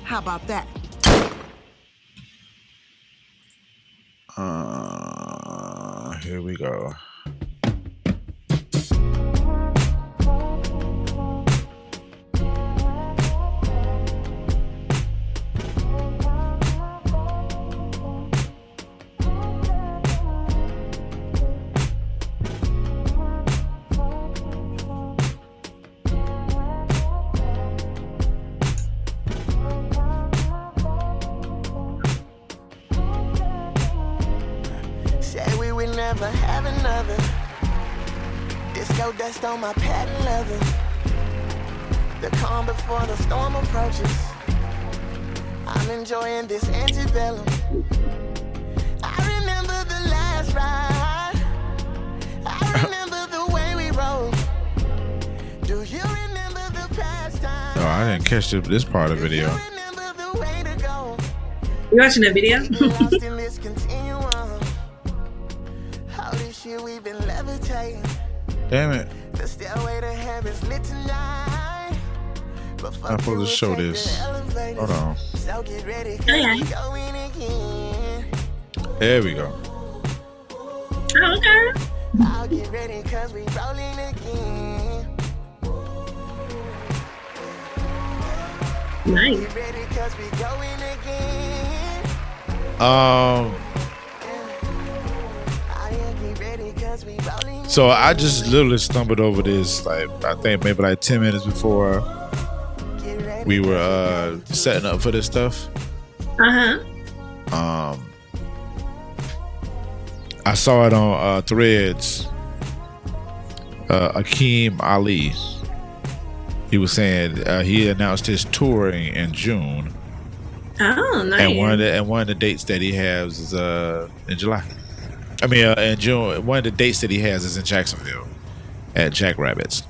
How about that? Here we go. Never have another. Disco dust on my patent leather. The calm before the storm approaches. I'm enjoying this antebellum. I remember the last ride. I remember the way we rode. Do you remember the past time? Oh, I didn't catch this part of the video. You watching the video? We've been levitating. Damn it. The stairway to heaven's lit tonight. I'm supposed to show this. Hold on. So get ready, there we go. Oh, okay. I'll get ready cause we rolling again. Nice. Get ready cause we going again. So I just literally stumbled over this, like I think maybe like 10 minutes before we were setting up for this stuff. I saw it on Threads. Akeem Ali. He was saying he announced his touring in June. Oh, nice. And one of the dates that he has is in July. I mean, in June, one of the dates that he has is in Jacksonville at Jackrabbits.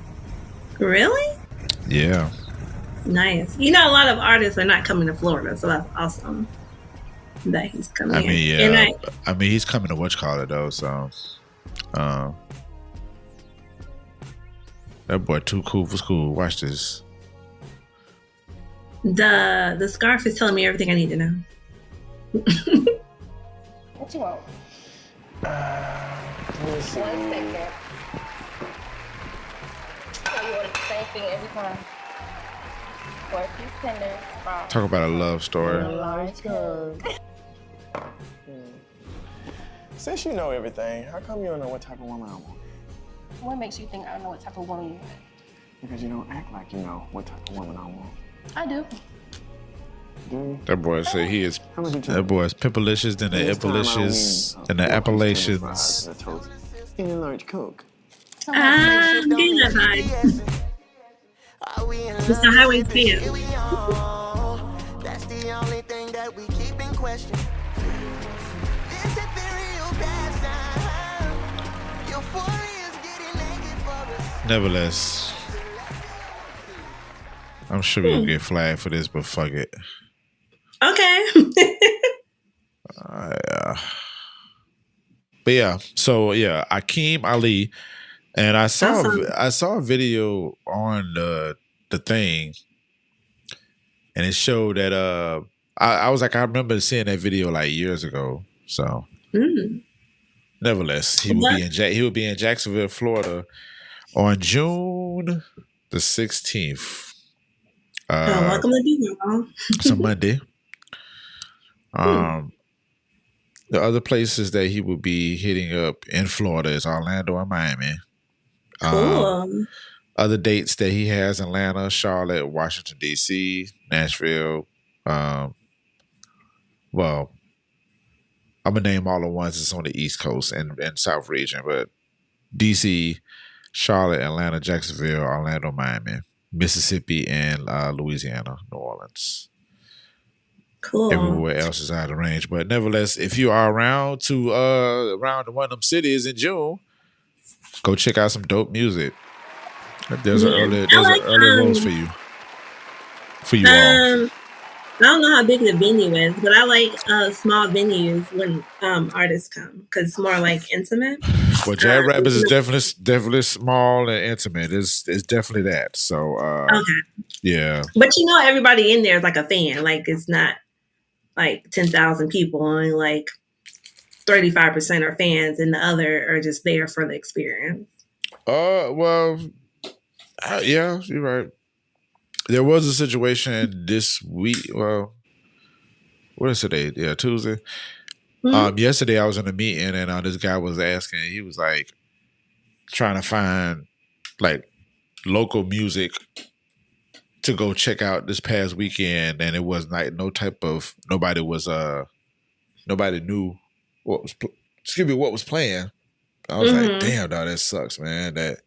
Really? Yeah. Nice. You know, a lot of artists are not coming to Florida, so that's awesome that he's coming. I mean, yeah. I mean, he's coming to whatchamacallit though, so that boy too cool for school. Watch this. The scarf is telling me everything I need to know. What you want? One second. So you order the same thing every time. 4 piece tenders. Talk about a love story. Large Coke. Since you know everything, how come you don't know what type of woman I want? What makes you think I don't know what type of woman you want? Because you don't act like you know what type of woman I want. I do. That boy say he is. That boy is pimpalicious, then the Appalachians, then the Appalachians. In a large Coke. I'm getting that vibe. It's the highway fan. That's the only thing that we keep in question. This ethereal pastime. Euphoria is getting naked for us. Nevertheless, I'm sure we'll get flagged for this, but fuck it. Okay. But yeah, so yeah, Akeem Ali, and I saw a video on the thing, and it showed that I was like, I remember seeing that video like years ago. So nevertheless, he will be in Jacksonville, Florida, on June the 16th. Welcome to Disney. It's a Monday. The other places that he will be hitting up in Florida is Orlando and Miami. Cool. Other dates that he has: Atlanta, Charlotte, Washington D.C., Nashville. Well, I'm gonna name all the ones that's on the East Coast and South region, but D.C., Charlotte, Atlanta, Jacksonville, Orlando, Miami, Mississippi, and Louisiana, New Orleans. Cool. Everywhere else is out of range, but nevertheless, if you are around one of them cities in June, go check out some dope music. There's an early rose for you. All. I don't know how big the venue is, but I like small venues when artists come because it's more like intimate. Well, Jazz Rapids is definitely small and intimate. It's definitely that. So Okay. yeah. But everybody in there is like a fan. Like it's not like 10,000 people. Only like 35% are fans, and the other are just there for the experience. Well, yeah, you're right. There was a situation this week. Well, what is today? Yeah, Tuesday. Yesterday I was in a meeting and this guy was asking. He was like trying to find like local music to go check out this past weekend, and it was like nobody knew what was playing. I was like, damn, dog, that sucks, man. That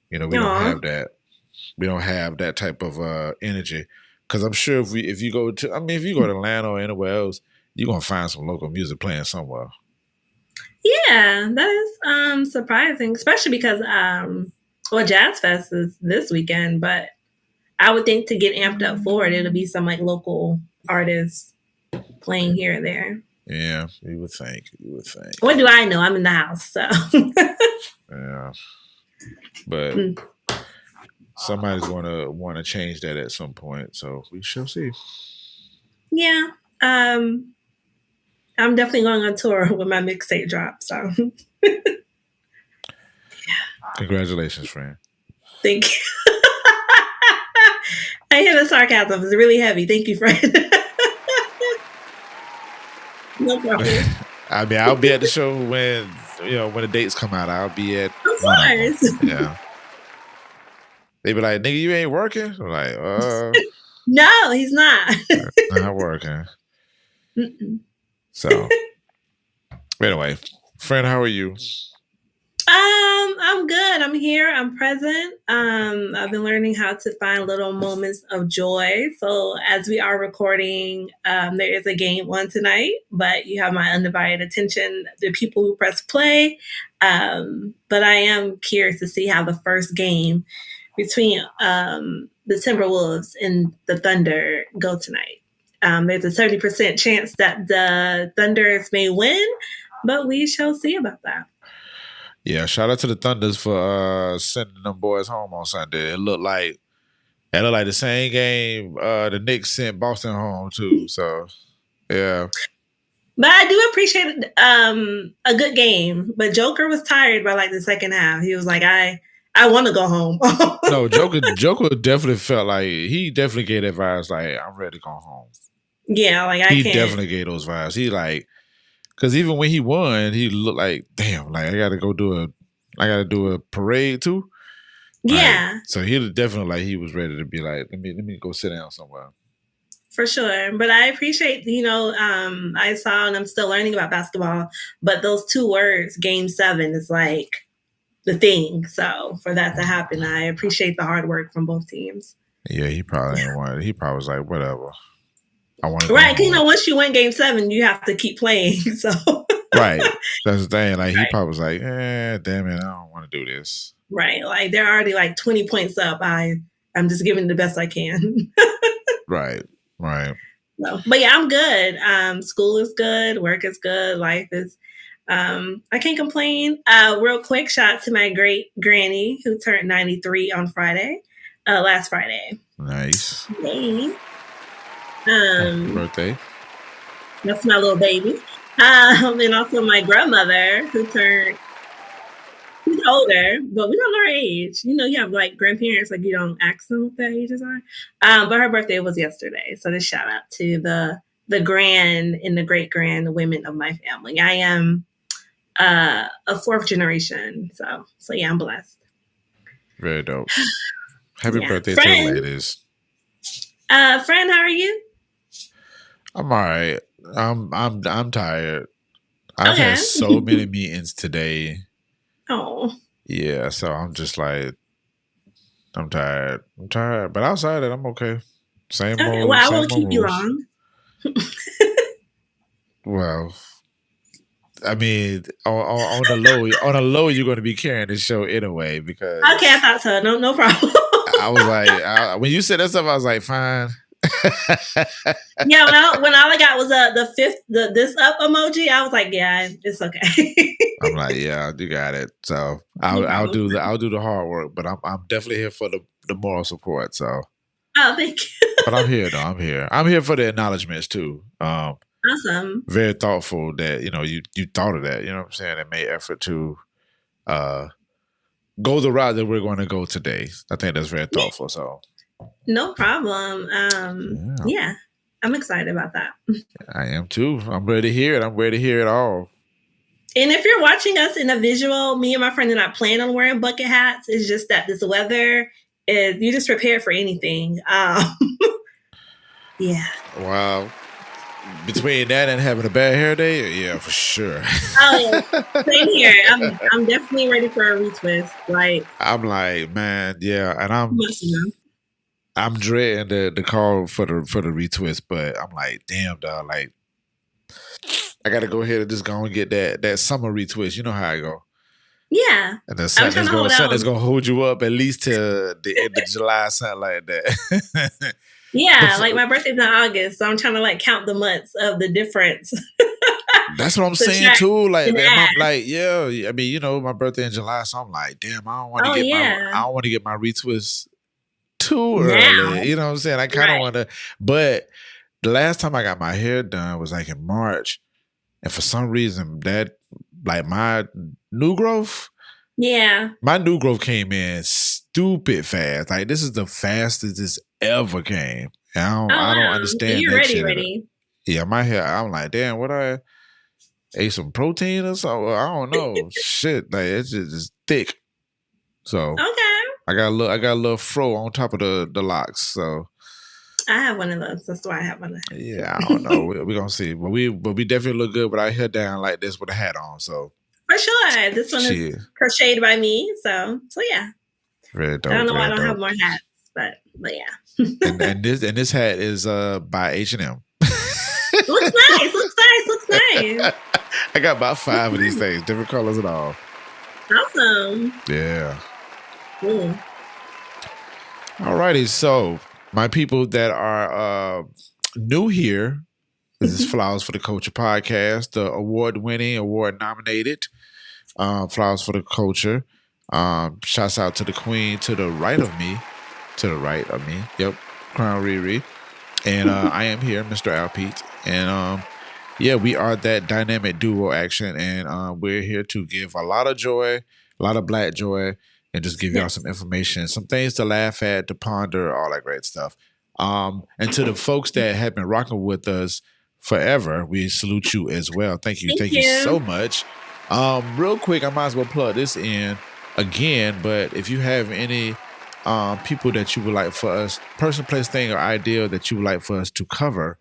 we don't have that. We don't have that type of energy. Because I'm sure if you go to Atlanta or anywhere else, you're gonna find some local music playing somewhere. Yeah, that is surprising, especially because Jazz Fest is this weekend, but I would think to get amped up for it, it'll be some like local artists playing here and there. Yeah, you would think. What do I know? I'm in the house, so yeah. But somebody's gonna want to change that at some point, so we shall see. Yeah. I'm definitely going on tour when my mixtape drops. So, congratulations, friend. Thank you. I hear the sarcasm. It's really heavy. Thank you, friend. No problem. I mean, I'll be at the show when the dates come out. I'll be at. Of course. Yeah. They be like, "Nigga, you ain't working?" I'm like, No, he's not. Not working. So, anyway, friend, how are you? I'm good. I'm here. I'm present. I've been learning how to find little moments of joy. So as we are recording, there is a game on tonight, but you have my undivided attention, the people who press play. But I am curious to see how the first game between the Timberwolves and the Thunder go tonight. There's a 70% chance that the Thunders may win, but we shall see about that. Yeah, shout out to the Thunders for sending them boys home on Sunday. It looked like the same game the Knicks sent Boston home too. So yeah. But I do appreciate a good game. But Joker was tired by like the second half. He was like, I want to go home. No, Joker definitely felt like he definitely gave that vibes like I'm ready to go home. Yeah, like he definitely gave those vibes. He like. Because even when he won, he looked like, damn, like I got to do a parade too. Yeah. Like, so he definitely like he was ready to be like, let me go sit down somewhere. For sure. But I appreciate, I saw and I'm still learning about basketball, but those two words, Game 7, is like the thing. So for that to happen, I appreciate the hard work from both teams. Yeah, he probably didn't want it. He probably was like, whatever. Right, because once you win Game 7, you have to keep playing. So right, that's the thing. Like he probably was like, damn it, I don't want to do this. Right, like they're already like 20 points up. I'm just giving the best I can. Right. So, but yeah, I'm good. School is good, work is good, life is. I can't complain. Real quick, shout out to my great granny who turned 93 on Friday, last Friday. Nice. Yay. Happy birthday. That's my little baby. And also my grandmother who she's older, but we don't know her age. You have like grandparents, like you don't ask them what their ages are. But her birthday was yesterday. So just shout out to the grand and the great grand women of my family. I am a fourth generation. So yeah, I'm blessed. Very dope. Happy birthday to the ladies. Friend, how are you? I'm all right. I'm tired. I've had so many meetings today. Oh. Yeah, so I'm just like, I'm tired. But outside it, I'm okay. Same old. Well, I won't keep you long. Well, I mean, on the low, you're going to be carrying the show anyway because. Okay, I thought so. No problem. I was like, when you said that stuff, I was like, fine. Yeah, when all I got was the fifth, this up emoji, I was like, yeah, it's okay. I'm like, yeah, you got it. So I'll do the hard work, but I'm definitely here for the moral support. So thank you. but I'm here though. I'm here for the acknowledgments too. Awesome. Very thoughtful that you thought of that. You know what I'm saying? And made effort to go the route that we're going to go today. I think that's very thoughtful. So no problem. Yeah, I'm excited about that. I am too. I'm ready to hear it. I'm ready to hear it all. And if you're watching us in a visual, me and my friend are not planning on wearing bucket hats. It's just that this weather is, you just prepared for anything. Yeah. Wow. Between that and having a bad hair day, yeah, for sure. Oh, yeah. Same here. I'm definitely ready for a retwist. Like, I'm like, man, yeah, and I'm dreading the call for the retwist, but I'm like, damn, dog, like I got to go ahead and just go and get that summer retwist. You know how I go. Yeah. And then something that's gonna hold you up at least to the end of July, something like that. Yeah, like my birthday's in August, so I'm trying to like count the months of the difference. That's what I'm saying too. Like, yeah. I mean, my birthday in July, so I'm like, damn, I don't want to get my retwist too early. You know what I'm saying? I kind of want to, but the last time I got my hair done was like in March, and for some reason that, like, my new growth. Yeah. My new growth came in stupid fast. Like, this is the fastest this ever came. And I don't understand you're that ready, shit. ready. Yeah, my hair, I'm like, damn, what I ate some protein or something? I don't know. Shit, like, it's just thick. So okay. I got a little fro on top of the locks. So I have one of those. That's why I have one of those. Yeah, I don't know. We're gonna see. But we definitely look good with our hair down like this with a hat on. So for sure. This one is crocheted by me. So yeah. Very dope. I don't know why I don't have more hats, but yeah. and this hat is by H&M. Looks nice. I got about 5 of these things, different colors and all. Awesome. Yeah. Cool. Alrighty, so my people that are new here, this is Flowers for the Culture podcast, the award-winning, award-nominated Flowers for the Culture. Shouts out to the queen to the right of me. Yep, Crowned ReRe. And I am here, Mr. Pete. And we are that dynamic duo action. And we're here to give a lot of joy, a lot of black joy, and just give y'all some information, some things to laugh at, to ponder, all that great stuff. And to the folks that have been rocking with us forever, we salute you as well. Thank you so much. Real quick, I might as well plug this in again, but if you have any people that you would like for us, person, place, thing, or idea that you would like for us to cover,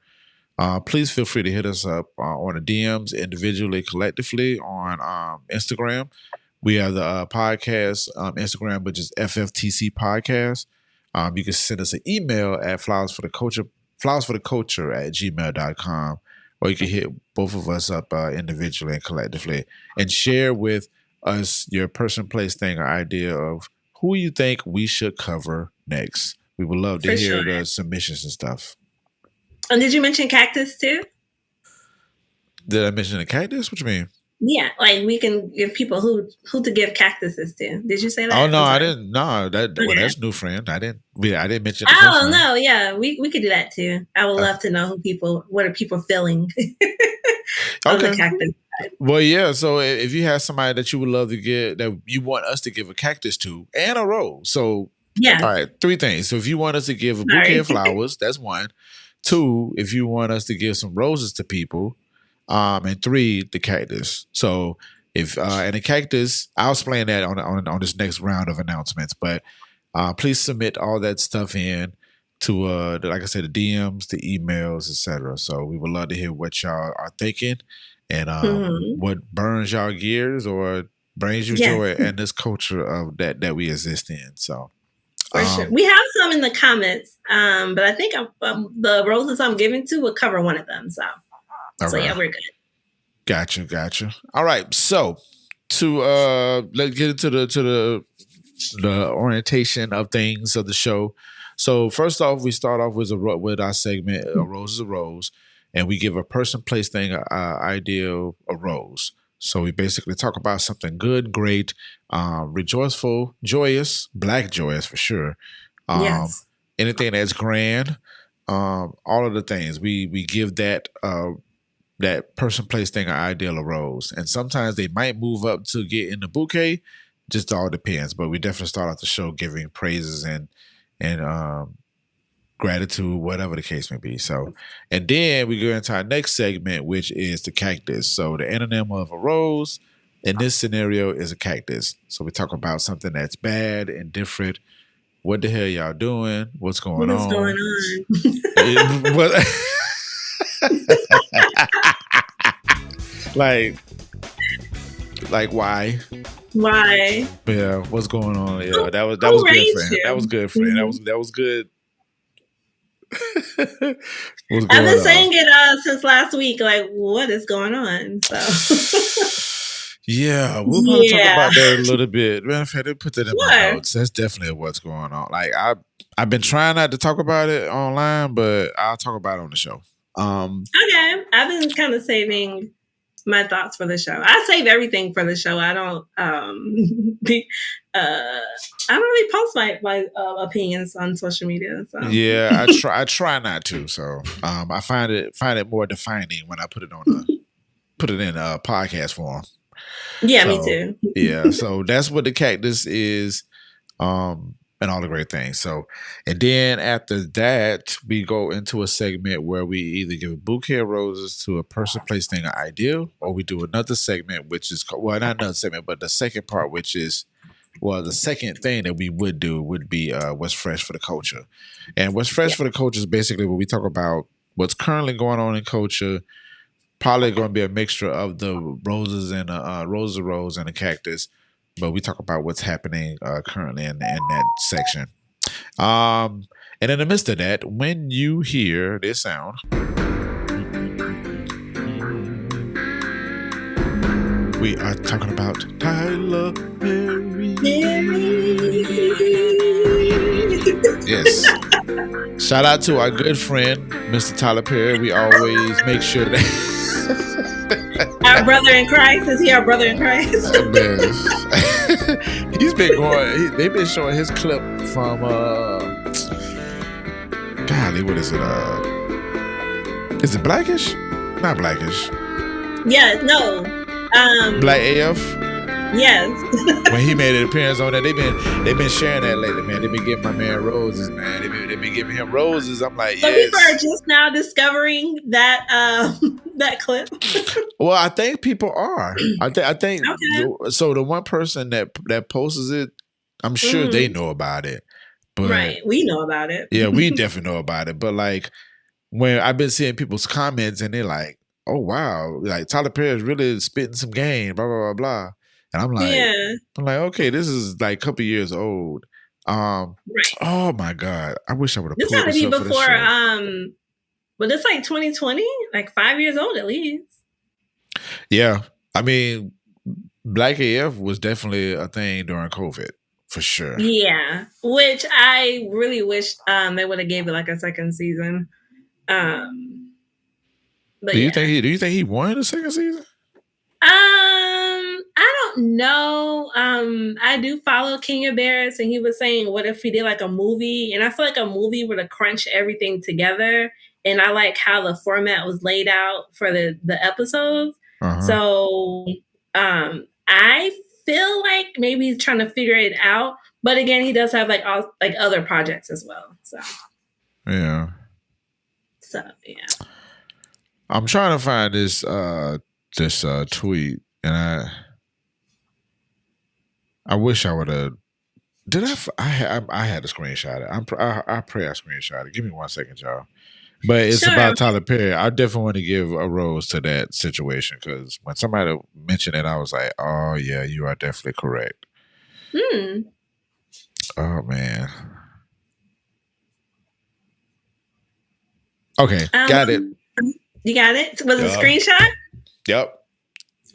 please feel free to hit us up on the DMs individually, collectively on Instagram. We have the podcast Instagram, which is FFTC Podcast. You can send us an email at flowersfortheculture at gmail.com, or you can hit both of us up individually and collectively and share with us your person, place, thing, or idea of who you think we should cover next. We would love to hear the submissions and stuff. And did you mention cactus too? Did I mention the cactus? What you mean? Yeah, like we can give people who to give cactuses to. Did you say that? Oh no, I didn't. No, that's new, friend. I didn't mention. Oh no, yeah, we could do that too. I would love to know what are people feeling on the cactus side. Well, yeah. So if you have somebody that you would love to get, that you want us to give a cactus to and a rose, so yeah. All right, 3 things. So if you want us to give a bouquet of flowers, that's 1. 2, if you want us to give some roses to people. And 3, the cactus. So if and the cactus, I'll explain that on this next round of announcements. But please submit all that stuff in to like I said, the DMs, the emails, etc. So we would love to hear what y'all are thinking and what burns y'all gears or brings you joy in this culture of that we exist in. So for sure, we have some in the comments, but I think the roses I'm giving to will cover one of them. So. Yeah, we're good. Gotcha. All right. So let's get into the orientation of things of the show. So first off, we start off with our segment, A Rose is a Rose, and we give a person, place, thing, ideal, a rose. So we basically talk about something good, great, rejoiceful, joyous, black joyous for sure. Yes. Anything that's grand, all of the things we give that person, place, thing, or ideal a rose. And sometimes they might move up to get in the bouquet. Just all depends. But we definitely start off the show giving praises and gratitude, whatever the case may be. So, and then we go into our next segment, which is the cactus. So the anonym of a rose in this scenario is a cactus. So we talk about something that's bad and different. What the hell y'all doing? What's going on? What is going on? like why? Why? Yeah, what's going on? Yeah, that was good for him. That was good for him. That was good. I've been saying it since last week. Like, what is going on? So yeah, we're gonna talk about that a little bit. Matter of fact, I put that in my notes. That's definitely what's going on. Like I've been trying not to talk about it online, but I'll talk about it on the show. Okay, I've been kind of saving my thoughts for the show. I save everything for the show. I don't I don't really post my opinions on social media. So. Yeah, I try not to. So I find it more defining when I put it in a podcast form. Yeah, so, me too. Yeah, so that's what the cactus is, and all the great things. So, and then after that, we go into a segment where we either give a bouquet of roses to a person, place, thing, or ideal, or we do another segment, which is not another segment, but the second part, which is the second thing that we would do would be what's fresh for the culture. And what's fresh for the culture is basically what we talk about what's currently going on in culture. Probably going to be a mixture of the roses and rose and the cactus, but we talk about what's happening currently in that section. And in the midst of that, when you hear this sound, we are talking about Tyler Perry. Yes. Shout out to our good friend, Mr. Tyler Perry. We always make sure that our brother in Christ. Is he our brother in Christ? He's been going. They've been showing his clip from. Golly, what is it? Is it Blackish? Not Blackish. Yeah, no. Black AF. Yes. When he made an appearance on that, they've been sharing that lately, man. They've been giving my man roses, man. They've been giving him roses. I'm like, so people are just now discovering that that clip. Well, I think people are. I think. Okay. So the one person that posts it, I'm sure they know about it. But, right, we know about it. Yeah, we definitely know about it. But like when I've been seeing people's comments and they're like, "Oh wow, like Tyler Perry is really spitting some game," blah blah blah blah. And I'm like, okay, this is like a couple years old. Right. Oh my God, I wish I would have. This had to be before. But it's like 2020, like 5 years old at least. Yeah, I mean, Black AF was definitely a thing during COVID for sure. Yeah, which I really wish they would have gave it like a second season. But do you think he won the second season? I don't know. I do follow Kenya Barris, and he was saying, what if we did like a movie? And I feel like a movie would have crunched everything together. And I like how the format was laid out for the episodes. Uh-huh. So I feel like maybe he's trying to figure it out. But again, he does have like other projects as well. So yeah. So yeah. I'm trying to find this tweet, and I wish I would have. Did I had to screenshot it. I pray I screenshot it. Give me 1 second, y'all. But it's about Tyler Perry. I definitely want to give a rose to that situation because when somebody mentioned it, I was like, "Oh yeah, you are definitely correct." Oh man. Okay, got it. You got it? Was it a screenshot? Yep.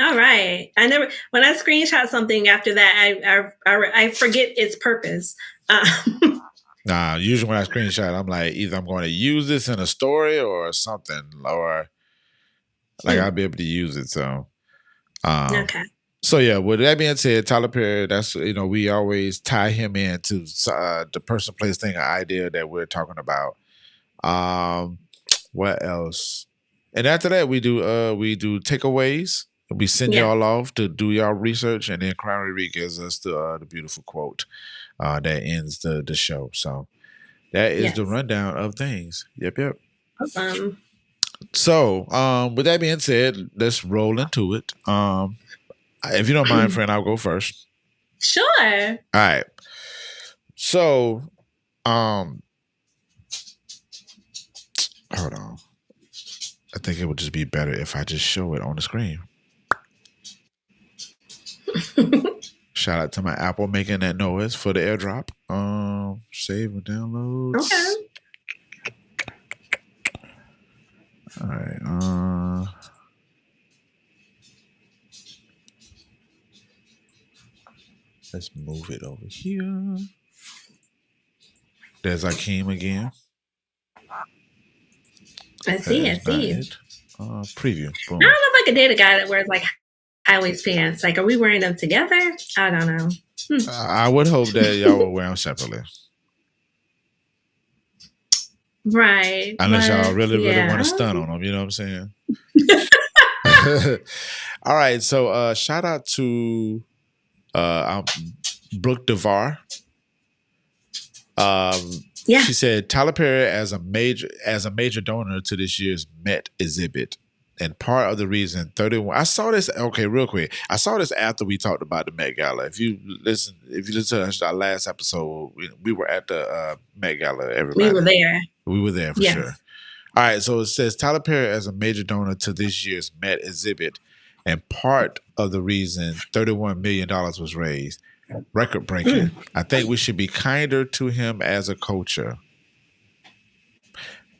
All right. When I screenshot something after that, I forget its purpose. Nah, usually when I screenshot, I'm like, either I'm going to use this in a story or something, or like I'll be able to use it. So, Okay. so yeah. With that being said, Tyler Perry, that's we always tie him into the person, place, thing, or idea that we're talking about. What else? And after that, we do takeaways. We send y'all off to do y'all research, and then Crowned ReRe gives us the beautiful quote that ends the show. So that is the rundown of things. Yep. Awesome. So, with that being said, let's roll into it. If you don't mind, friend, I'll go first. Sure. All right. So, hold on. I think it would just be better if I just show it on the screen. Shout out to my Apple making that noise for the airdrop. Save and downloads. Okay. All right. Let's move it over here. There's Akeem again. I see. Preview. Boom. I don't know if I could date a guy that wears like high waist pants. Like, are we wearing them together? I don't know. I would hope that y'all will wear them separately. Right. Unless y'all really want to stun on them. You know what I'm saying? All right. So shout out to Brooke DeVar. She said Tyler Perry as a major donor to this year's Met exhibit, and part of the reason 31. I saw this. Okay, real quick. I saw this after we talked about the Met Gala. If you listen to our last episode, we were at the Met Gala. Everybody, we were there for sure. All right, so it says Tyler Perry as a major donor to this year's Met exhibit, and part of the reason $31 million was raised. Record breaking. I think we should be kinder to him as a culture.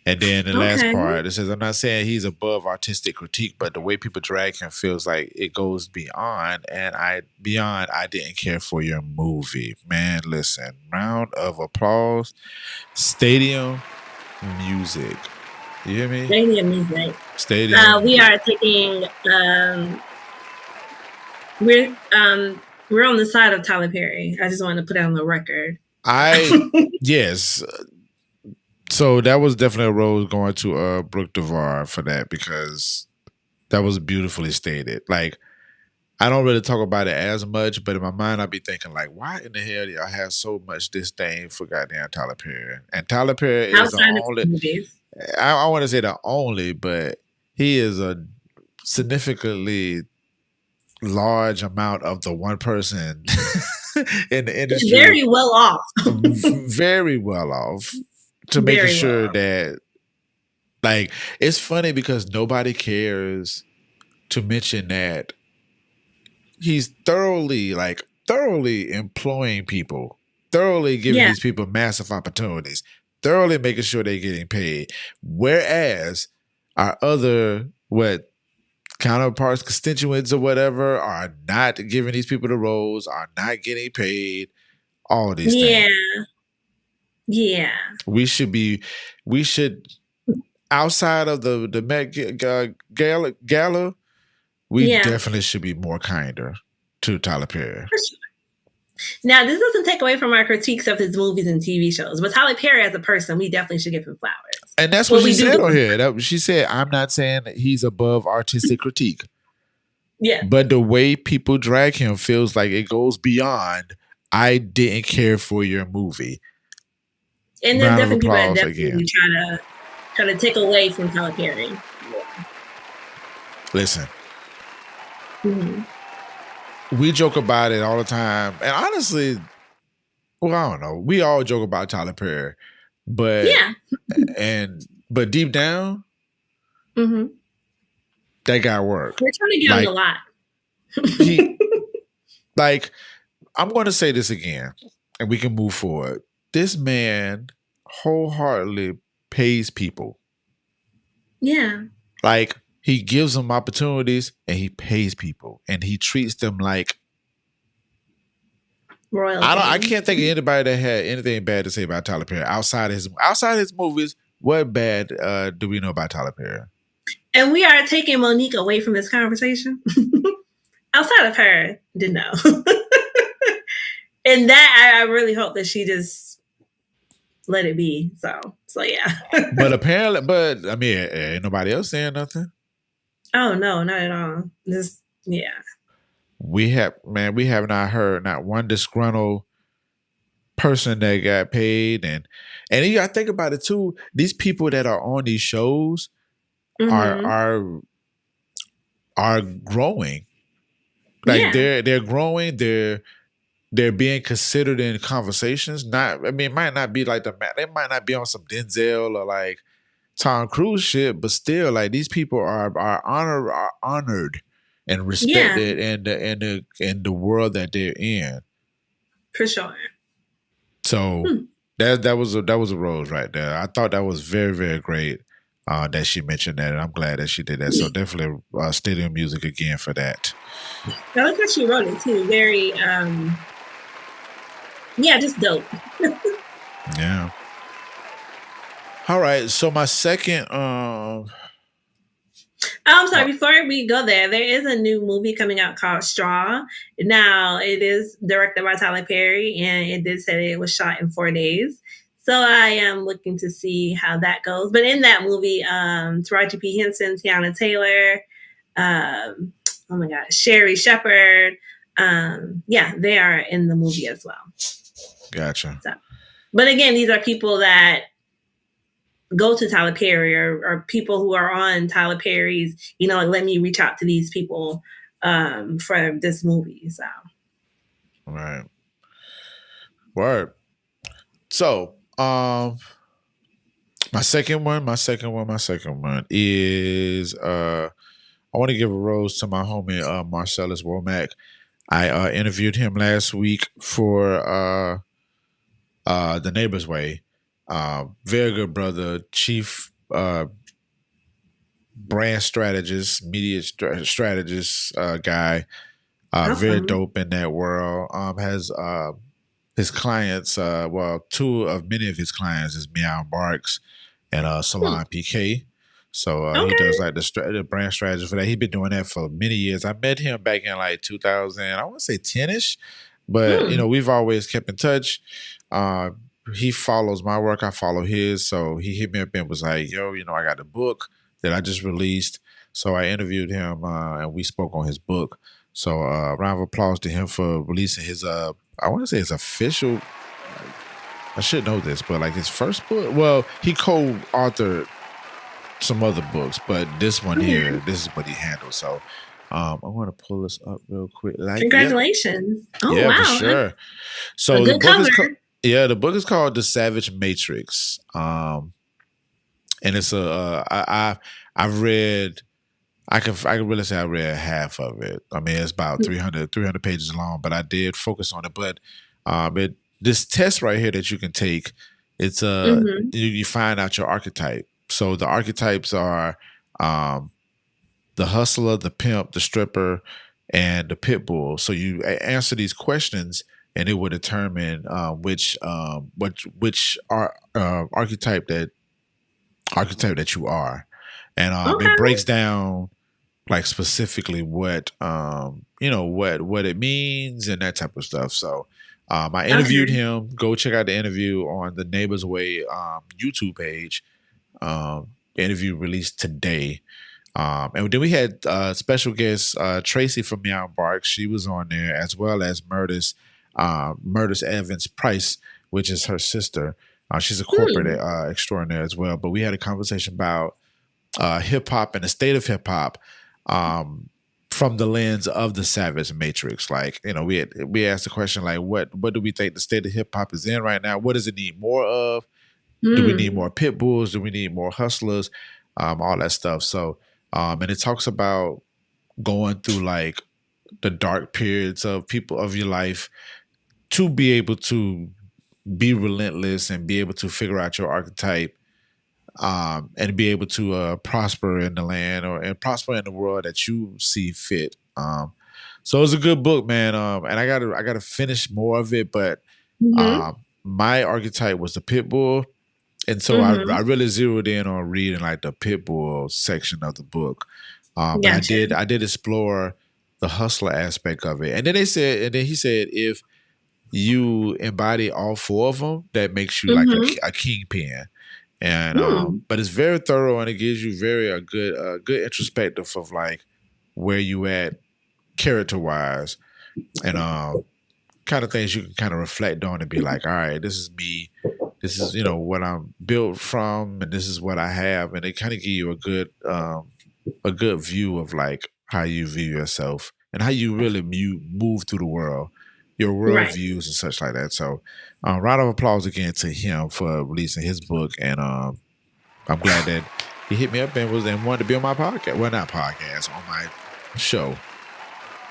And then the last part, it says, I'm not saying he's above artistic critique, but the way people drag him feels like it goes beyond. And I didn't care for your movie. Man, listen, round of applause. Stadium music. You hear me? Stadium music. Stadium. We are taking, we're on the side of Tyler Perry. I just wanted to put it on the record. Yes. So that was definitely a rose going to Brooke DeVar for that, because that was beautifully stated. Like, I don't really talk about it as much, but in my mind, I'd be thinking, like, why in the hell do y'all have so much disdain for goddamn Tyler Perry? And Tyler Perry is the only, I want to say the only, but he is a significantly large amount of the one person in the industry. He's very well off. Very well off. To making sure that, like, it's funny because nobody cares to mention that he's thoroughly employing people, thoroughly giving these people massive opportunities, thoroughly making sure they're getting paid. Whereas our other, counterparts, constituents or whatever, are not giving these people the roles, are not getting paid, all these things. Yeah. We should outside of the Met Gala, we definitely should be more kinder to Tyler Perry. Now, this doesn't take away from our critiques of his movies and TV shows, but Tyler Perry as a person, we definitely should give him flowers. And that's what she said on here. She said, I'm not saying that he's above artistic critique. Yeah. But the way people drag him feels like it goes beyond, I didn't care for your movie. And there's definitely people that definitely try to take away from Tyler Perry. Yeah. Listen. We joke about it all the time. And honestly, well, I don't know. We all joke about Tyler Perry. But but deep down, that guy worked. We're trying to get him a lot. I'm going to say this again, and we can move forward. This man wholeheartedly pays people. Yeah. Like, he gives them opportunities and he pays people and he treats them like royalty. I can't think of anybody that had anything bad to say about Tyler Perry outside his movies. What bad do we know about Tyler Perry? And we are taking Monique away from this conversation. Outside of her, didn't know. And that I really hope that she just let it be. So yeah. But apparently, I mean, ain't nobody else saying nothing. Oh no, not at all. Just yeah. We have not heard not one disgruntled person that got paid, and you gotta think about it too. These people that are on these shows are growing. Like they're growing. They're being considered in conversations. It might not be like they might not be on some Denzel or like Tom Cruise shit, but still, like these people are honored and respected in the world that they're in. For sure. So that was a rose right there. I thought that was very, very great that she mentioned that, and I'm glad that she did that. So definitely stadium music again for that. I like how she wrote it too. Very just dope. Yeah. All right. So my second I'm sorry, before we go there is a new movie coming out called Straw. Now, it is directed by Tyler Perry, and it did say it was shot in 4 days. So I am looking to see how that goes. But in that movie, Taraji P. Henson, Tiana Taylor, oh my God, Sherry Shepherd, they are in the movie as well. Gotcha. So, but again, these are people that go to Tyler Perry or people who are on Tyler Perry's, let me reach out to these people for this movie. So. Right. Word. So, my second one is I want to give a rose to my homie Marcellus Womack. I interviewed him last week for The Neighbor's Way. Very good brother, chief brand strategist, media strategist guy. Awesome. Very dope in that world. Has his clients, many of his clients is Meow Barks and Salon PK. So he does like the brand strategy for that. He's been doing that for many years. I met him back in like 2000, I want to say 10ish, but we've always kept in touch. He follows my work. I follow his. So he hit me up and was like, yo, I got the book that I just released. So I interviewed him and we spoke on his book. So round of applause to him for releasing his, I want to say his official, I should know this, but like his first book. Well, he co-authored some other books, but this one here, this is what he handled. So I want to pull this up real quick. Congratulations. Oh, yeah, wow. For sure. So the book is called, the book is called The Savage Matrix. And it's I've read, I can really say I read half of it. I mean, it's about 300 pages long, but I did focus on it. But this test right here that you can take, it's you find out your archetype. So the archetypes are the hustler, the pimp, the stripper, and the pit bull. So you answer these questions, and it will determine which archetype that you are, and it breaks down like specifically what what it means and that type of stuff. So I interviewed him. Go check out the interview on the Neighbor's Way YouTube page. The interview released today. And then we had special guest Tracy from Meow Barks. She was on there, as well as Murders Evans Price, which is her sister. She's a corporate extraordinaire as well. But we had a conversation about hip hop and the state of hip hop from the lens of the Savage Matrix. Like, we asked the question like, what do we think the state of hip hop is in right now? What does it need more of? Do we need more pit bulls? Do we need more hustlers? All that stuff. So, and it talks about going through like the dark periods of your life to be able to be relentless and be able to figure out your archetype, and be able to prosper in the land and prosper in the world that you see fit. So it's a good book, man. And I gotta finish more of it, but my archetype was the pit bull. And so I really zeroed in on reading like the pit bull section of the book. But I did explore the hustler aspect of it. And then he said, if you embody all four of them, that makes you like a kingpin. And but it's very thorough, and it gives you a good introspective of like where you at character wise, and kind of things you can kind of reflect on and be like, all right, this is me, this is what I'm built from, and this is what I have, and it kind of give you a good view of like how you view yourself and how you really move through the world, your world views and such like that. So round of applause again to him for releasing his book. And I'm glad that he hit me up and wanted to be on my podcast. Well, not podcast, on my show.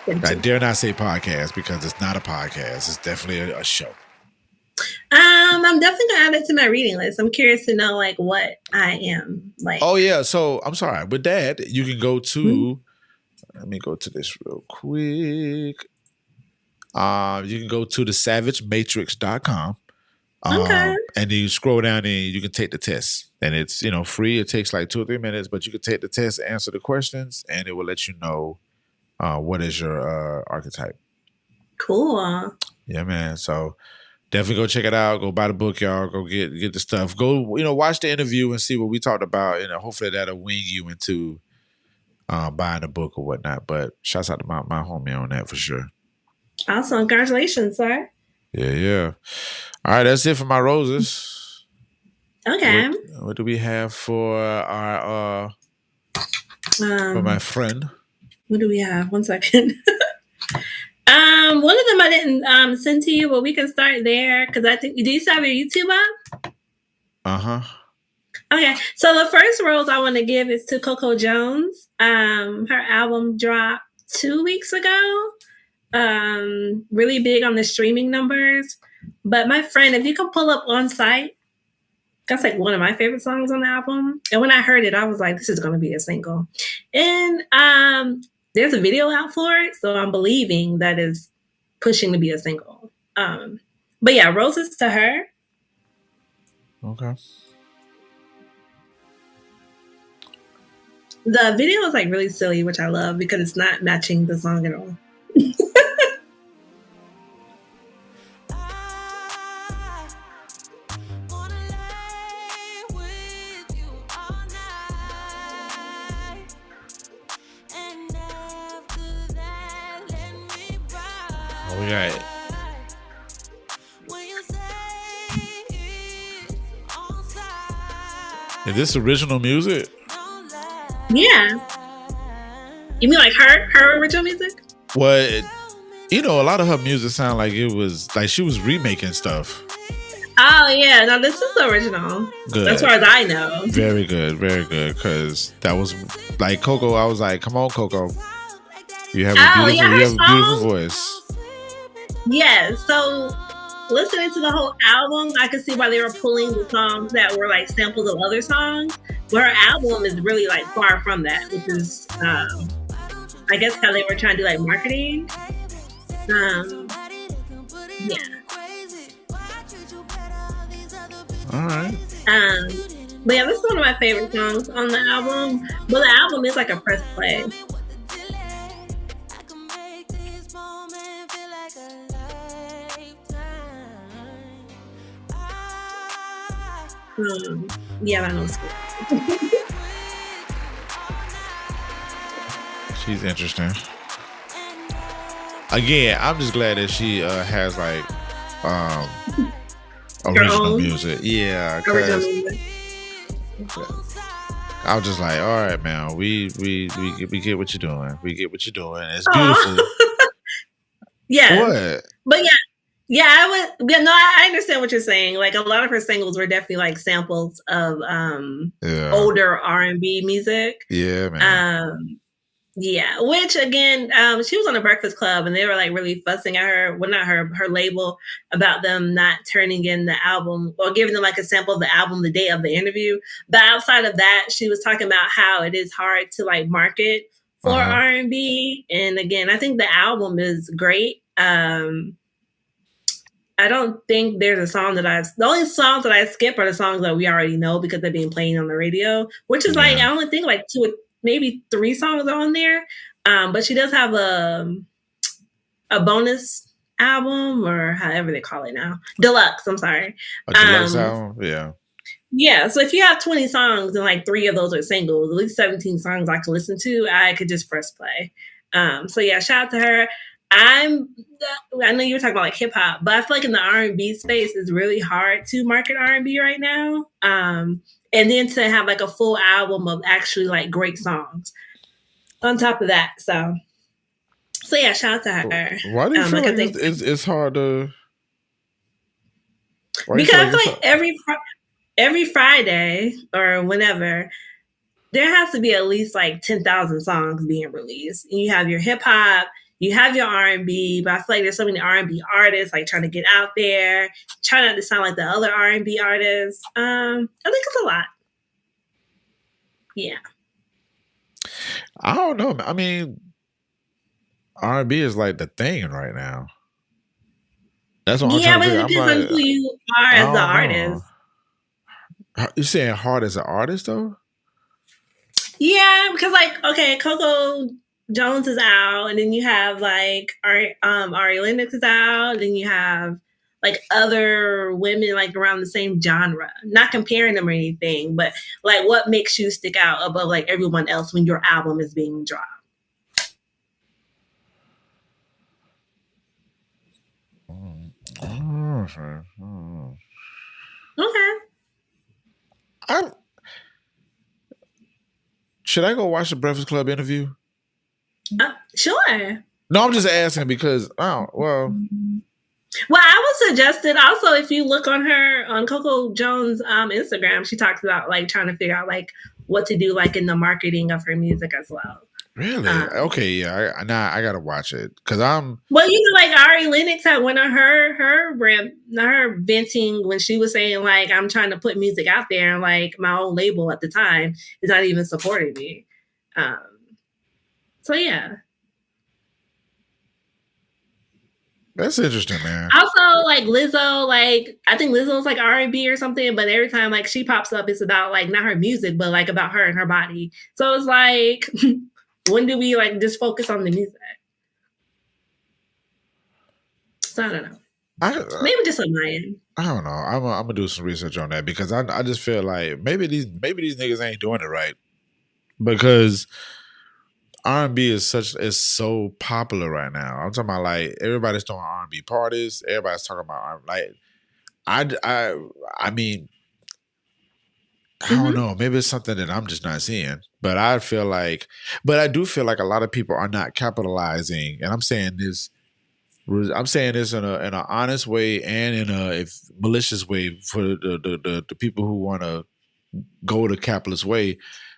I dare not say podcast because it's not a podcast. It's definitely a show. I'm definitely gonna add it to my reading list. I'm curious to know like what I am like. Oh yeah, so I'm sorry. With that, you can go to let me go to this real quick. You can go to thesavagematrix.com. Okay. And you scroll down and you can take the test. And it's free. It takes like 2 or 3 minutes, but you can take the test, answer the questions, and it will let you know what is your archetype. Cool. Yeah, man. So definitely go check it out. Go buy the book, y'all. Go get the stuff. Go, watch the interview and see what we talked about. Hopefully that'll wing you into buying the book or whatnot. But shouts out to my homie on that for sure. Awesome. Congratulations, sir. Yeah. All right, that's it for my roses. Okay. What do we have for our for my friend? What do we have? 1 second. One of them I didn't send to you, but we can start there because I think, do you still have your YouTube up? Okay, so the first rose I want to give is to Coco Jones. Her album dropped 2 weeks ago. Really big on the streaming numbers. But my friend, if you can pull up On Sight, that's like one of my favorite songs on the album. And when I heard it, I was like, this is going to be a single. And there's a video out for it, so I'm believing that is pushing to be a single. But yeah, roses to her. Okay. The video is like really silly, which I love because it's not matching the song at all. We got Is this original music? Yeah. You mean like her original music? Well, a lot of her music sound like it was like she was remaking stuff. Oh yeah, no, this is the original. Good. As far as I know. Very good, because that was like Coco. I was like, come on, Coco. You have a beautiful voice. Yeah, so listening to the whole album, I could see why they were pulling the songs that were like samples of other songs. But her album is really like far from that, which is, I guess, how they were trying to do like marketing. Yeah. All right. But yeah, this is one of my favorite songs on the album. But the album is like a press play. Yeah, I know. She's interesting. Again, I'm just glad that she has like original music. Yeah, because I was just like, all right, man, we get what you're doing. We get what you're doing. It's beautiful. Yeah. What? But yeah. Yeah, I understand what you're saying. Like a lot of her singles were definitely like samples of older R&B music. Yeah, man. Yeah, which again, she was on the Breakfast Club and they were like really fussing at her, well not her label, about them not turning in the album or giving them like a sample of the album the day of the interview. But outside of that, she was talking about how it is hard to like market for R&B. And again, I think the album is great. I don't think there's a song that the only songs that I skip are the songs that we already know because they're being played on the radio, which is like, I only think like 2 maybe 3 songs are on there. But she does have a bonus album, or however they call it now. Deluxe, I'm sorry. A deluxe album? Yeah. Yeah, so if you have 20 songs and like 3 of those are singles, at least 17 songs I could listen to, I could just press play. So yeah, shout out to her. I know you were talking about like hip hop, but I feel like in the R&B space, it's really hard to market R&B right now. And then to have like a full album of actually like great songs on top of that. So yeah, shout out to her. Why do you feel like it's hard to? Because I feel like every Friday or whenever, there has to be at least like 10,000 songs being released. And you have your hip hop, you have your R&B, but I feel like there's so many R&B artists like trying to get out there, trying not to sound like the other R&B artists. I think it's a lot. Yeah. I don't know. I mean, R&B is like the thing right now. That's what I'm trying to figure. Yeah, but it depends on who you are as the artist. You saying hard as an artist though? Yeah, because like, okay, Coco Jones is out, and then you have like Ari Lennox is out, and then you have like other women like around the same genre. Not comparing them or anything, but like what makes you stick out above like everyone else when your album is being dropped? Okay. Should I go watch the Breakfast Club interview? Sure. No, I'm just asking because, well, I would suggest it. Also, if you look on Coco Jones' Instagram, she talks about like trying to figure out like what to do like in the marketing of her music as well. Really? Okay, yeah. I gotta watch it because I'm. Well, like Ari Lennox had went on her venting when she was saying like I'm trying to put music out there, and like my own label at the time is not even supporting me. So yeah. That's interesting, man. Also, like Lizzo, like I think Lizzo's like R&B or something, but every time like she pops up, it's about like not her music, but like about her and her body. So it's like, when do we like just focus on the music? So I don't know. Maybe just on my end. I don't know. I'm gonna do some research on that because I just feel like maybe these niggas ain't doing it right because R&B is so popular right now. I'm talking about like everybody's throwing R&B parties. Everybody's talking about R&B. Like I mean, I don't know. Maybe it's something that I'm just not seeing. But I do feel like a lot of people are not capitalizing. And I'm saying this in an honest way and in a malicious way for the people who want to go the capitalist way.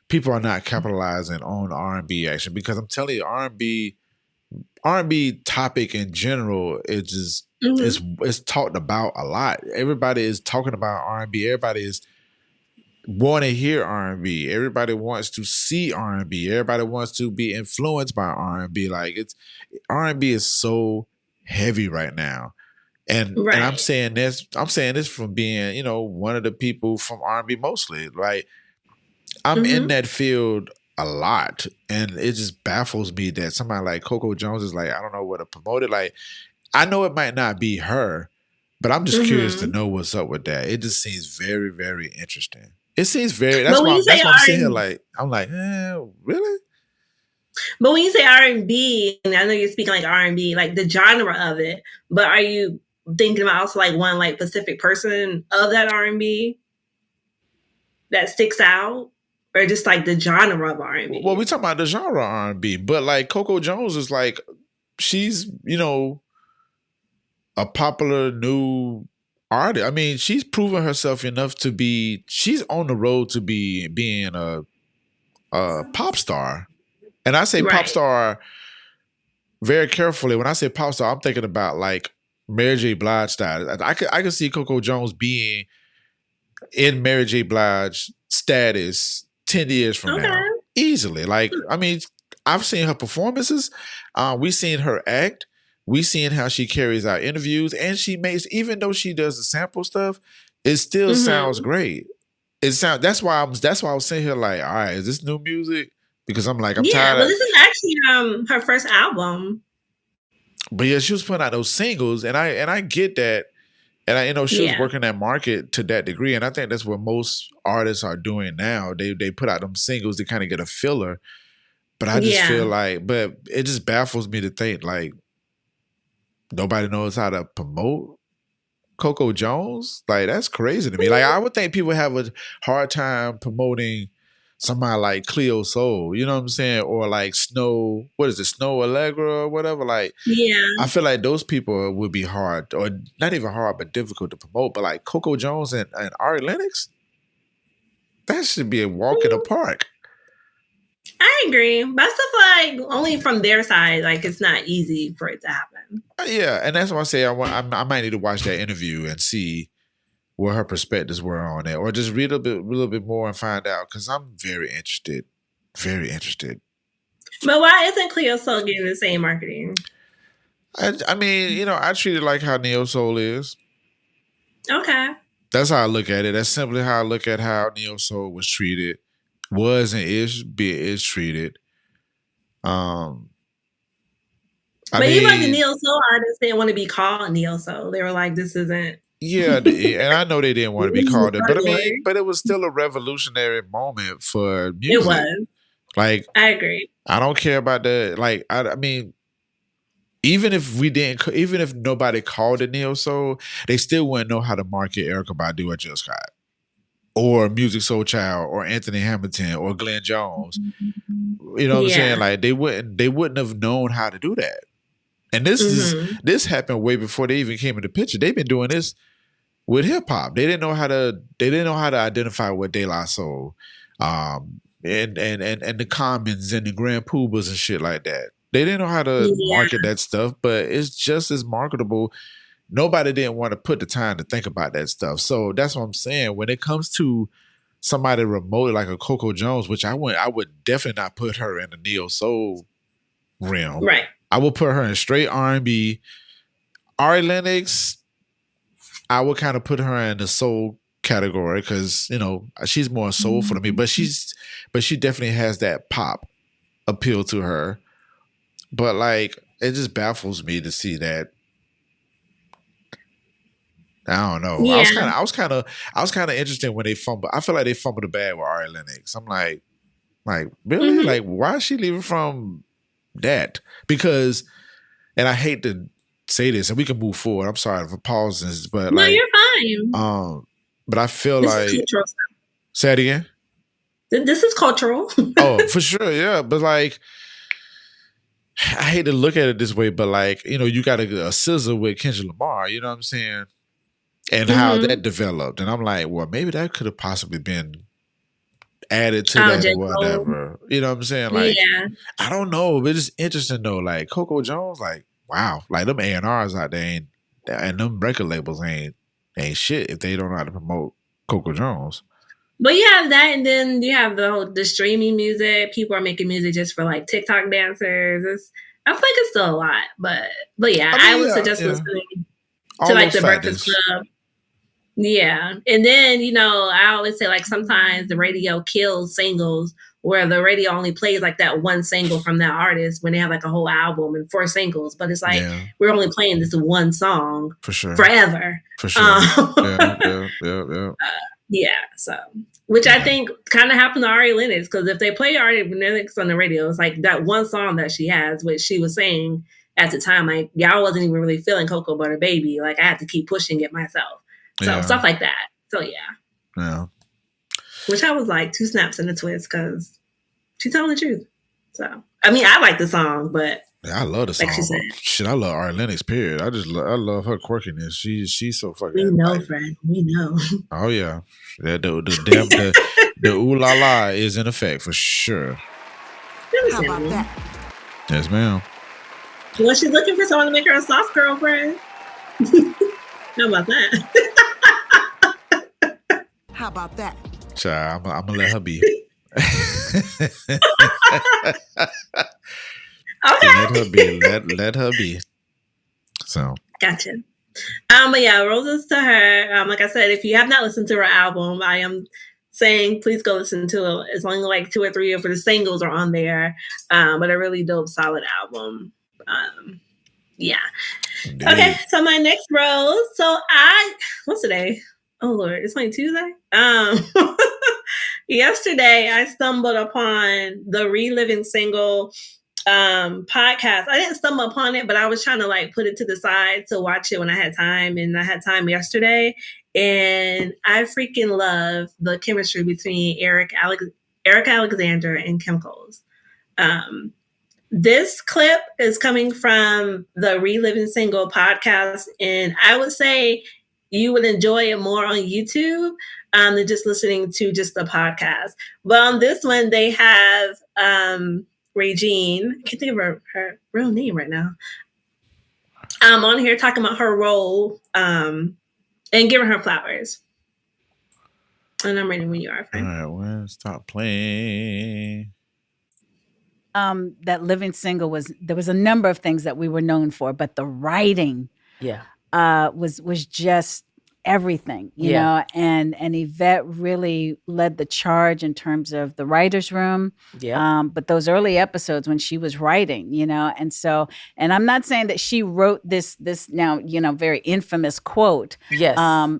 People are not capitalizing on R&B action because I'm telling you, R&B topic in general is just it's talked about a lot. Everybody is talking about R&B. Everybody is want to hear R&B. Everybody wants to see R&B. Everybody wants to be influenced by R&B. Like R&B is so heavy right now. And I'm saying this from being, one of the people from R&B mostly. Like I'm in that field a lot, and it just baffles me that somebody like Coco Jones is like, I don't know what to promote it. Like, I know it might not be her, but I'm just curious to know what's up with that. It just seems very, very interesting. It seems very. That's why I'm sitting here like I'm like, really? But when you say R&B, and I know you're speaking like R&B, like the genre of it, but are you thinking about also like one like specific person of that R&B that sticks out? Or just like the genre of R&B? Well, we're talking about the genre of R&B, but like Coco Jones is like, she's, a popular new artist. I mean, she's proven herself enough to be, she's on the road to being a pop star. And I say pop star very carefully. When I say pop star, I'm thinking about like Mary J. Blige style. I could see Coco Jones being in Mary J. Blige status 10 years from now. Easily. Like, I mean, I've seen her performances. We've seen her act. We've seen how she carries out interviews, and she makes, even though she does the sample stuff, it still sounds great. That's why I was sitting here like, all right, is this new music? Because I'm like, I'm tired. Well, this is actually her first album. But yeah, she was putting out those singles, and I get that, and she was working that market to that degree, and I think that's what most artists are doing now. They put out them singles to kind of get a filler. But I just feel like, but it just baffles me to think like nobody knows how to promote Coco Jones. Like, that's crazy to me. Like, I would think people have a hard time promoting somebody like Cleo Soul, you know what I'm saying? Or like Snow Allegra or whatever. Like, I feel like those people would be hard, or not even hard, but difficult to promote. But like Coco Jones and Ari Lennox, that should be a walk in the park. I agree. But stuff like only from their side, like it's not easy for it to happen. Yeah, and that's why I say I might need to watch that interview and see what her perspectives were on it, or just read a little bit more and find out, because I'm very interested. Very interested. But why isn't Cleo Soul getting the same marketing? I mean, I treat it like how Neo Soul is. Okay. That's how I look at it. That's simply how I look at how Neo Soul was treated. Was and is treated. But even like the Neo Soul artists didn't want to be called Neo Soul. They were like, this isn't. Yeah, and I know they didn't want to be called it, but it was still a revolutionary moment for music. It was. Like, I agree. I don't care about the, like, I mean, even if nobody called it Neo Soul, they still wouldn't know how to market Erykah Badu or Jill Scott, or Music Soul Child, or Anthony Hamilton, or Glenn Jones. You know what I'm saying? Like, they wouldn't have known how to do that. And this happened way before they even came into the picture. They've been doing this with hip hop. They didn't know how to identify what De La Soul, and the Commons and the Grand Poobahs and shit like that. They didn't know how to market that stuff, but it's just as marketable. Nobody didn't want to put the time to think about that stuff. So that's what I'm saying. When it comes to somebody remote like a Coco Jones, which I would definitely not put her in the Neo Soul realm. Right. I would put her in straight R&B. Ari Lennox, I would kind of put her in the soul category because, she's more soulful to me. But she definitely has that pop appeal to her. But like, it just baffles me to see that. I don't know. Yeah. I was kind of interested when they fumbled. I feel like they fumbled the bag with Ari Lennox. I'm like really? Like, why is she leaving from that? Because, and I hate to say this, and we can move forward. I'm sorry for pausing, but no, you're fine. But I feel this like, say it again. This is cultural. Oh, for sure, yeah. But like, I hate to look at it this way, but like, you got a SZA with Kendrick Lamar. You know what I'm saying? And how that developed, and I'm like, well, maybe that could have possibly been added to that or whatever. You know what I'm saying? Like, I don't know, but it's interesting though. Like Coco Jones, like, wow, like them A&Rs out there and them record labels ain't shit if they don't know how to promote Coco Jones. But you have that, and then you have the streaming music. People are making music just for like TikTok dancers. I feel like it's still a lot, but yeah, I would suggest listening to like the Breakfast Club. Yeah. And then, I always say like sometimes the radio kills singles where the radio only plays like that one single from that artist when they have like a whole album and 4 singles. But it's like, we're only playing this one song for sure forever. For sure. Yeah. So, which I think kind of happened to Ari Lennox, because if they play Ari Lennox on the radio, it's like that one song that she has, which she was saying at the time, like, y'all wasn't even really feeling Cocoa Butter Baby. Like, I had to keep pushing it myself. So stuff like that. So yeah. Which I was like 2 snaps and a twist, because she's telling the truth. So I mean, I like the song, but I love the song. Like she said. Shit, I love Ari Lennox. Period. I love her quirkiness. She's so fucking. We know, friend. We know. Oh yeah, the ooh la la is in effect for sure. How about that? Yes, ma'am. Well, she's looking for someone to make her a soft girlfriend. How about that? How about that? Child, I'm gonna let her be. Okay. Let her be. Let her be. So Gotcha. But yeah, roses to her. Like I said, if you have not listened to her album, I am saying please go listen to it. It's only like 2 or 3 of the singles are on there, but a really dope, solid album. Yeah. indeed. Okay, so my next rose. So what's today? Oh Lord, it's like Tuesday. Yesterday I stumbled upon the Reliving Single podcast. I didn't stumble upon it, but I was trying to like put it to the side to watch it when I had time, and I had time yesterday, and I freaking love the chemistry between Eric Alexander and Kim Coles. This clip is coming from the Reliving Single podcast, and I would say you would enjoy it more on YouTube than just listening to just the podcast. But on this one, they have Regine. I can't think of her real name right now. On here talking about her role and giving her flowers. And I'm ready when you are. All right, well, stop playing. That Living Single there was a number of things that we were known for, but the writing was just everything, you know, and Yvette really led the charge in terms of the writer's room. But those early episodes when she was writing, you know, and I'm not saying that she wrote this now, you know, very infamous quote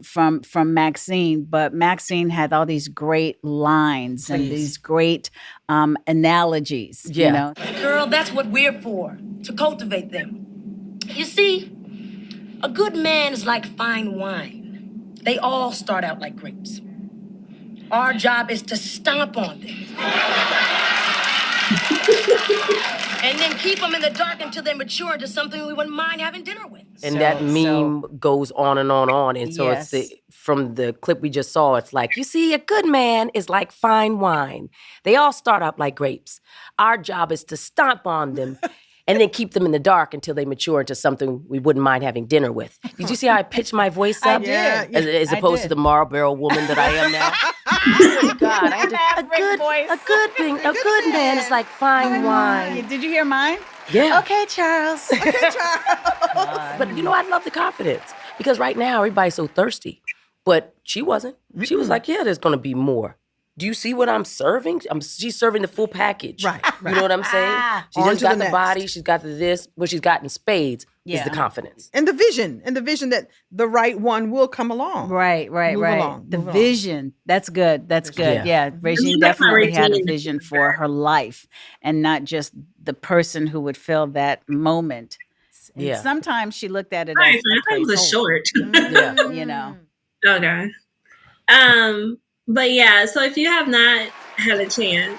from Maxine, but Maxine had all these great lines and these great analogies, you know. Girl, that's what we're for, to cultivate them. You see, a good man is like fine wine. They all start out like grapes. Our job is to stomp on them. And then keep them in the dark until they mature into something we wouldn't mind having dinner with. And that meme goes on and on and on. And so Yes. it's from the clip we just saw, it's like, you see, a good man is like fine wine. They all start out like grapes. Our job is to stomp on them and then keep them in the dark until they mature into something we wouldn't mind having dinner with. Did you see how I pitched my voice up? I did. As opposed to the Marlboro woman that I am now. Oh, God, I had to, a good man is like fine wine. Did you hear mine? Yeah. Okay, Charles. But you know, I love the confidence because right now everybody's so thirsty. But she wasn't. She was like, yeah, there's going to be more. Do you see what I'm serving? She's serving the full package. Right. You know what I'm saying? She On just to got the the next. body. She's got the this. What she's got in spades is the confidence. And the vision that the right one will come along. Right. Move along, The move along. vision. That's good. That's good. Yeah. Regine That's my definitely had a Regine. vision for her life and not just the person who would fill that moment. And Yeah. sometimes she looked at it All right, as so I thought it was a short. Yeah. you know. Okay. But yeah, so if you have not had a chance,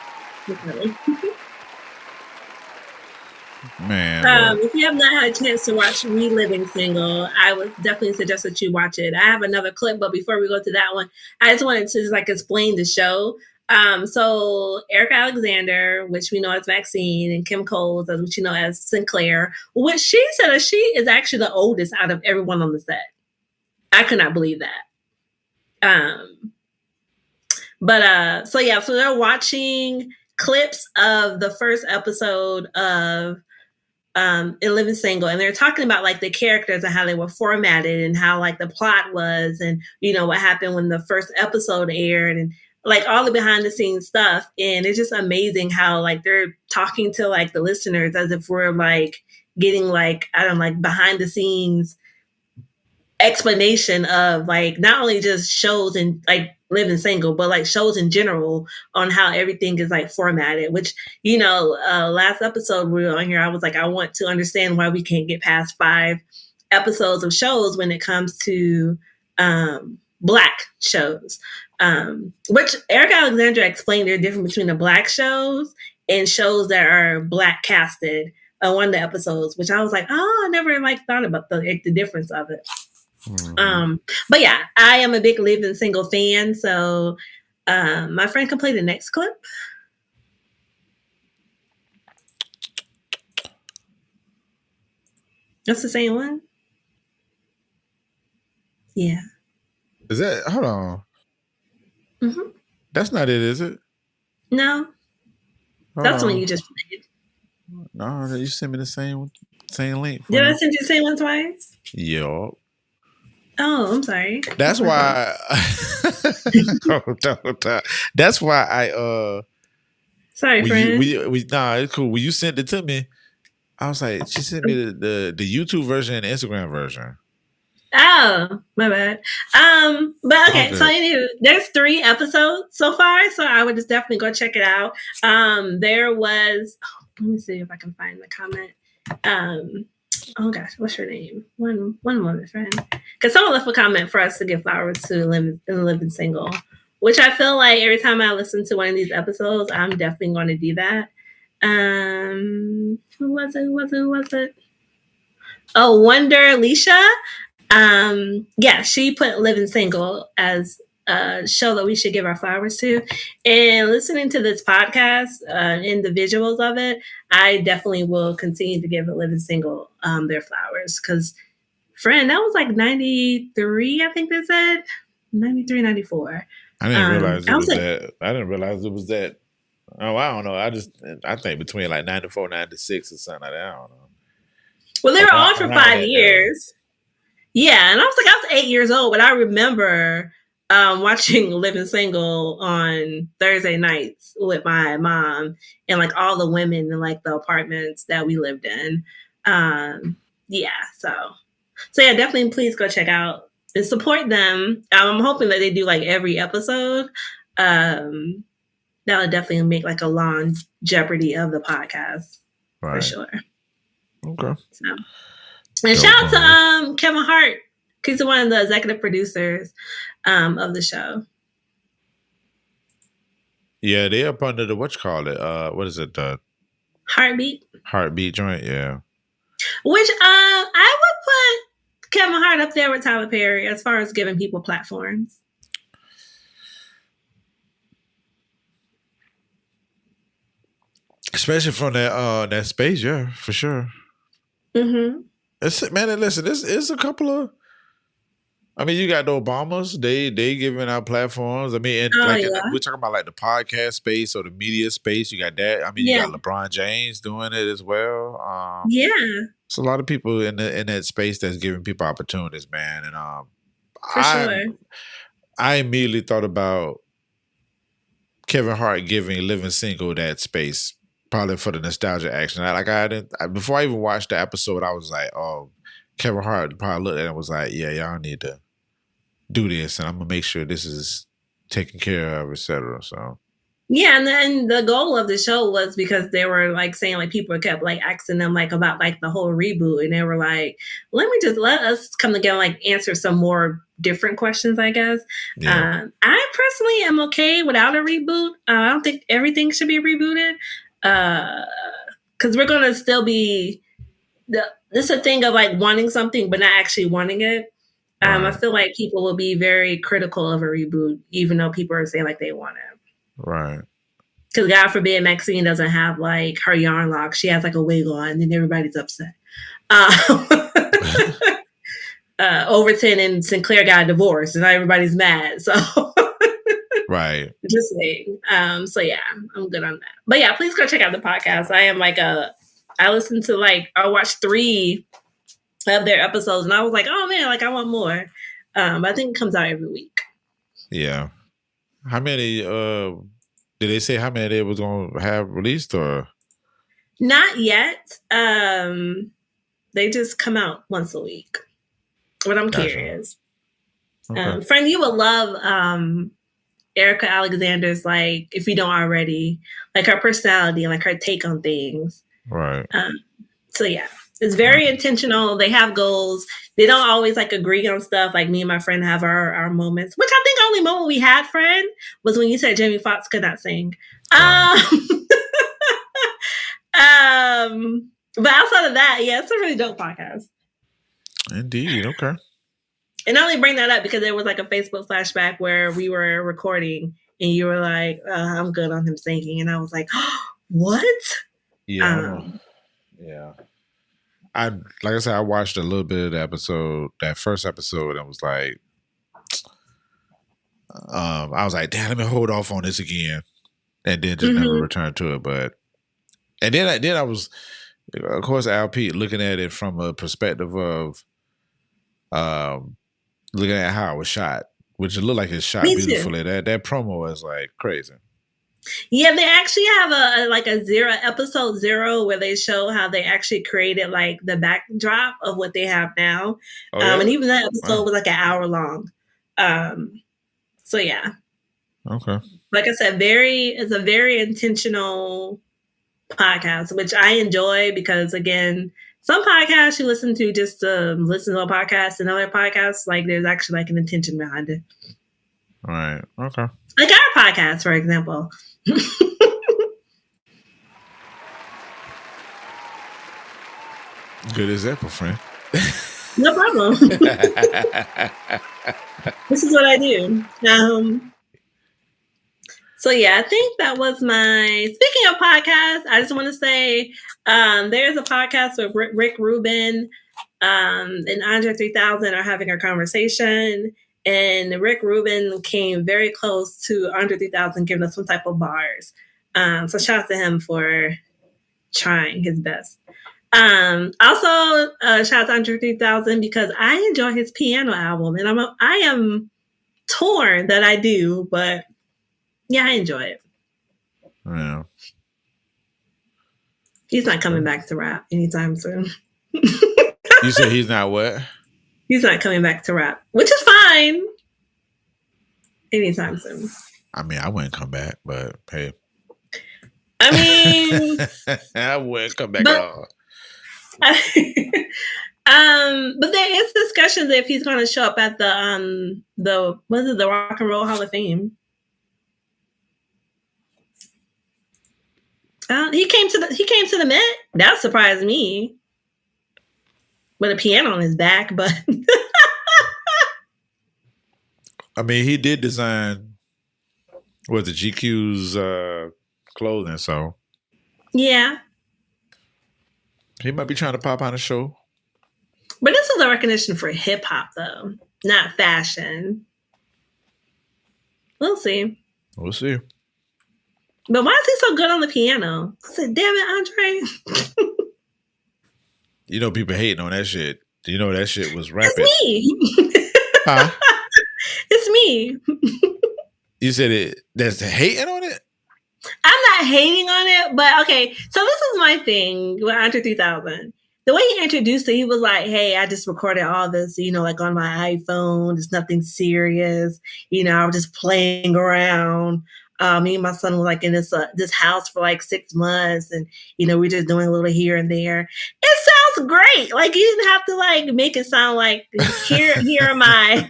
Man, if you have not had a chance to watch Reliving Single, I would definitely suggest that you watch it. I have another clip, but before we go to that one, I just wanted to just like explain the show. So Eric Alexander, which we know as Maxine, and Kim Coles, which you know as Sinclair, which she said that she is actually the oldest out of everyone on the set. I could not believe that. So they're watching clips of the first episode of In Living Single, and they're talking about like the characters and how they were formatted and how like the plot was, and you know what happened when the first episode aired, and like all the behind the scenes stuff. And it's just amazing how like they're talking to like the listeners as if we're like getting like, I don't know, like behind the scenes explanation of like not only just shows and like Living Single, but like shows in general on how everything is like formatted, which, you know, last episode we were on here, I was like, I want to understand why we can't get past 5 episodes of shows when it comes to Black shows. Which Eric Alexander explained the difference between the Black shows and shows that are Black casted on one of the episodes, which I was like, oh, I never like thought about the difference of it. But yeah, I am a big Living Single fan. So my friend can play the next clip. That's the same one. Yeah. is that? Hold on. Mm-hmm. That's not it, is it? No, that's when you just played. No, you sent me the same link. Did I send you the same one twice? Yup. Oh, I'm sorry. That's why. That's why I. Sorry, friend. Nah, it's cool. When you sent it to me, I was like, she sent me the YouTube version and the Instagram version. Oh, my bad. But okay, so anyway, there's 3 episodes so far, so I would just definitely go check it out. There was, let me see if I can find the comment. Oh gosh, what's your name? One moment, friend. Because someone left a comment for us to give flowers to Living Single, which I feel like every time I listen to one of these episodes, I'm definitely going to do that. Who was it? Oh, Wonder Alicia. Yeah, she put Living Single as a show that we should give our flowers to. And listening to this podcast and the visuals of it, I definitely will continue to give Living Single their flowers. Because, friend, that was like 93, I think they said. 93, 94. I didn't realize it was that. I didn't realize it was that. Oh, I don't know. I think between like 94, 96 or something like that. I don't know. Well, they were on for 5 years. Yeah, and I was 8 years old, but I remember watching Living Single on Thursday nights with my mom and like all the women in like the apartments that we lived in. Yeah, so yeah, definitely please go check out and support them. I'm hoping that they do like every episode. That would definitely make like a long jeopardy of the podcast for sure. Okay. So. And shout out to Kevin Hart. He's one of the executive producers of the show. Yeah, they up under the what is it? The Heartbeat joint, yeah. Which I would put Kevin Hart up there with Tyler Perry as far as giving people platforms. Especially from that space, yeah, for sure. Mm-hmm. Man, listen, it's a couple of. I mean, you got the Obamas. They giving out platforms. I mean, and we're talking about like the podcast space or the media space. You got that. I mean, you got LeBron James doing it as well. Yeah, it's a lot of people in that space that's giving people opportunities, man. And sure. I immediately thought about Kevin Hart giving Living Single that space. Probably for the nostalgia action. Before I even watched the episode, I was like, oh, Kevin Hart probably looked at it and was like, yeah, y'all need to do this, and I'm gonna make sure this is taken care of, etc. So yeah, and then the goal of the show was because they were like saying like people kept like asking them like about like the whole reboot, and they were like, let us come together and like answer some more different questions, I guess. Yeah. I personally am okay without a reboot. I don't think everything should be rebooted. Because we're gonna still be this is a thing of like wanting something but not actually wanting it. I feel like people will be very critical of a reboot, even though people are saying like they want it. Right. Because God forbid Maxine doesn't have like her yarn lock; she has like a wig on, and then everybody's upset. Overton and Sinclair got a divorce, and now everybody's mad. So. Right. Just saying. So yeah, I'm good on that. But yeah, please go check out the podcast. I am like I listened to I watched 3 of their episodes and I was like, oh man, like I want more. I think it comes out every week. Yeah. How many did they say how many they was gonna have released or? Not yet. They just come out once a week. But I'm curious. Okay. Friend, you would love Erica Alexander's, like, if you don't already, like her personality and like her take on things. Right. So yeah, it's very intentional. They have goals. They don't always like agree on stuff. Like me and my friend have our moments, which I think the only moment we had, friend, was when you said Jamie Foxx could not sing. Right. But outside of that, yeah, it's a really dope podcast. Indeed. Okay. And I only bring that up because there was like a Facebook flashback where we were recording and you were like, I'm good on him singing. And I was like, what? Yeah. Yeah. Like I said, I watched a little bit of the episode, that first episode, and was like, I was like, damn, let me hold off on this again. and then just never returned to it. But and then I was, of course, Al Pete looking at it from a perspective of looking at how it was shot, which it looked like it's shot beautifully. That promo is like crazy. Yeah, they actually have a episode 0 where they show how they actually created like the backdrop of what they have now. Oh, yeah? And even that episode was like an hour long. So yeah. Okay. Like I said, it's a very intentional podcast, which I enjoy because again, some podcasts you listen to just to listen to a podcast, and other podcasts, like there's actually like an intention behind it. All right. Okay. Like our podcast, for example. Good example, friend. No problem. This is what I do. So yeah, I think that was speaking of podcasts, I just want to say there's a podcast with Rick Rubin and Andre 3000 are having a conversation. And Rick Rubin came very close to Andre 3000 giving us some type of bars. So shout out to him for trying his best. Also, shout out to Andre 3000 because I enjoy his piano album. And I am torn that I do, but yeah, I enjoy it. Yeah. He's not coming back to rap anytime soon. You said he's not what? He's not coming back to rap, which is fine. Anytime soon. I mean, I wouldn't come back, but hey. I mean, I wouldn't come back at all. But there is discussions if he's going to show up at the Rock and Roll Hall of Fame. He came to the Met. That surprised me. With a piano on his back, but I mean, he did design the GQ's clothing, so yeah, he might be trying to pop on a show. But this is a recognition for hip hop, though, not fashion. We'll see. We'll see. But why is he so good on the piano? I said, damn it, Andre. You know, people hating on that shit. You know, that shit was rapid. It's me. Huh? It's me. You said that's hating on it? I'm not hating on it, but okay. So this is my thing with Andre 3000. The way he introduced it, he was like, hey, I just recorded all this, like on my iPhone. It's nothing serious. I was just playing around. Me and my son were like in this house for like 6 months, and we're just doing a little here and there. It sounds great. Like you didn't have to like make it sound like here am I.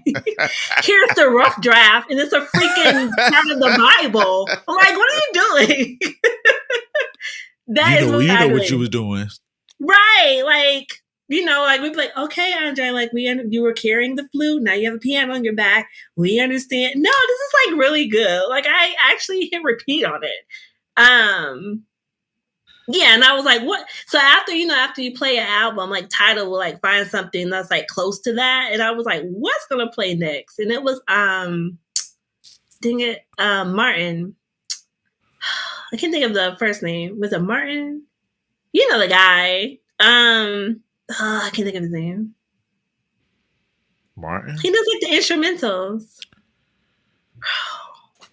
Here's the rough draft, and it's a freaking out of the Bible. I'm like, what are you doing? You know what you was doing, right? Like. Like we'd be like, okay, Andre, like you were carrying the flute. Now you have a piano on your back. We understand. No, this is like really good. Like I actually hit repeat on it. Yeah, and I was like, what? So after you play an album, like Tidal will like find something that's like close to that, and I was like, what's gonna play next? And it was Martin. I can't think of the first name. Was it Martin? You know the guy. I can't think of his name. Martin? He does like the instrumentals.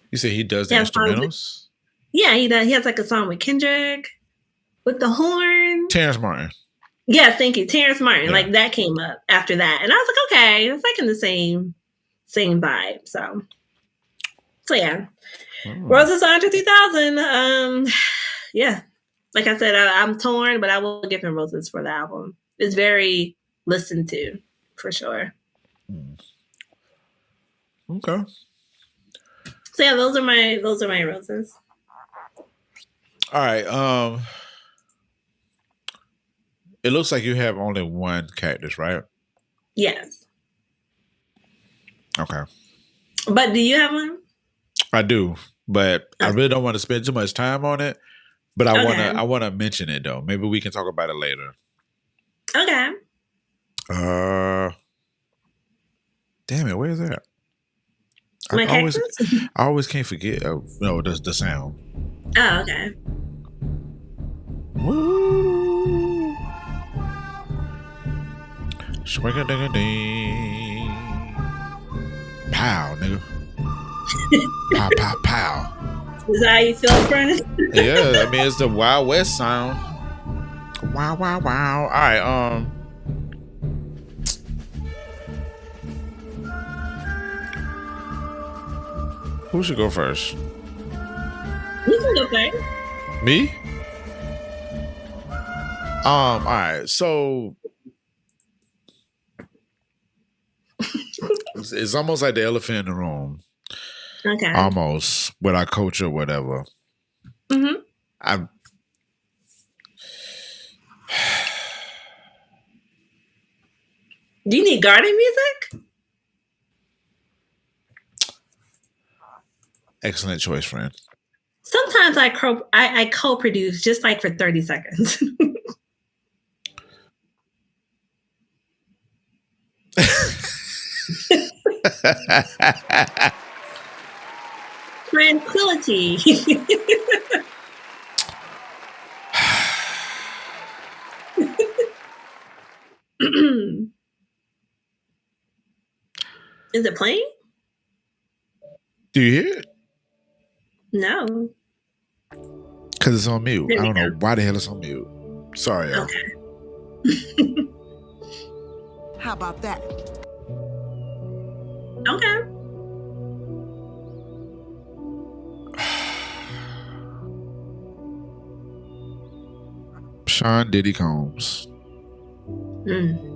You say he does the instrumentals? Yeah, he does. He has like a song with Kendrick with the horn. Terrence Martin. Yeah, thank you. Terrence Martin. Yeah. Like that came up after that. And I was like, okay, it's like in the same vibe. So yeah. Roses Andre 3000. Yeah. Like I said, I'm torn, but I will give him roses for the album. It's very listened to, for sure. Okay. So yeah, those are my roses. All right. It looks like you have only one cactus, right? Yes. Okay. But do you have one? I do, but I really don't want to spend too much time on it. But I wanna mention it though. Maybe we can talk about it later. Okay. Damn it, where is that? My I always, cactus? I always can't forget. The sound. Oh, okay. Woo! Swing-a-ding-a-ding. Pow, nigga. Pow, pow, pow. Is that how you feel, friend? Yeah, I mean it's the Wild West sound. Wow, wow, wow. All right, who should go first? You can go first. Me? All right. So it's almost like the elephant in the room. Okay. Almost with our culture, whatever. Mm-hmm. Do you need garden music? Excellent choice, friend. Sometimes I co-produce just like for 30 seconds. Tranquility. Is it playing? Do you hear it? No. Because it's on mute. There I we don't know go. why the hell it's on mute. Sorry, y'all. Okay. How about that? Okay. Sean Diddy Combs. Mm.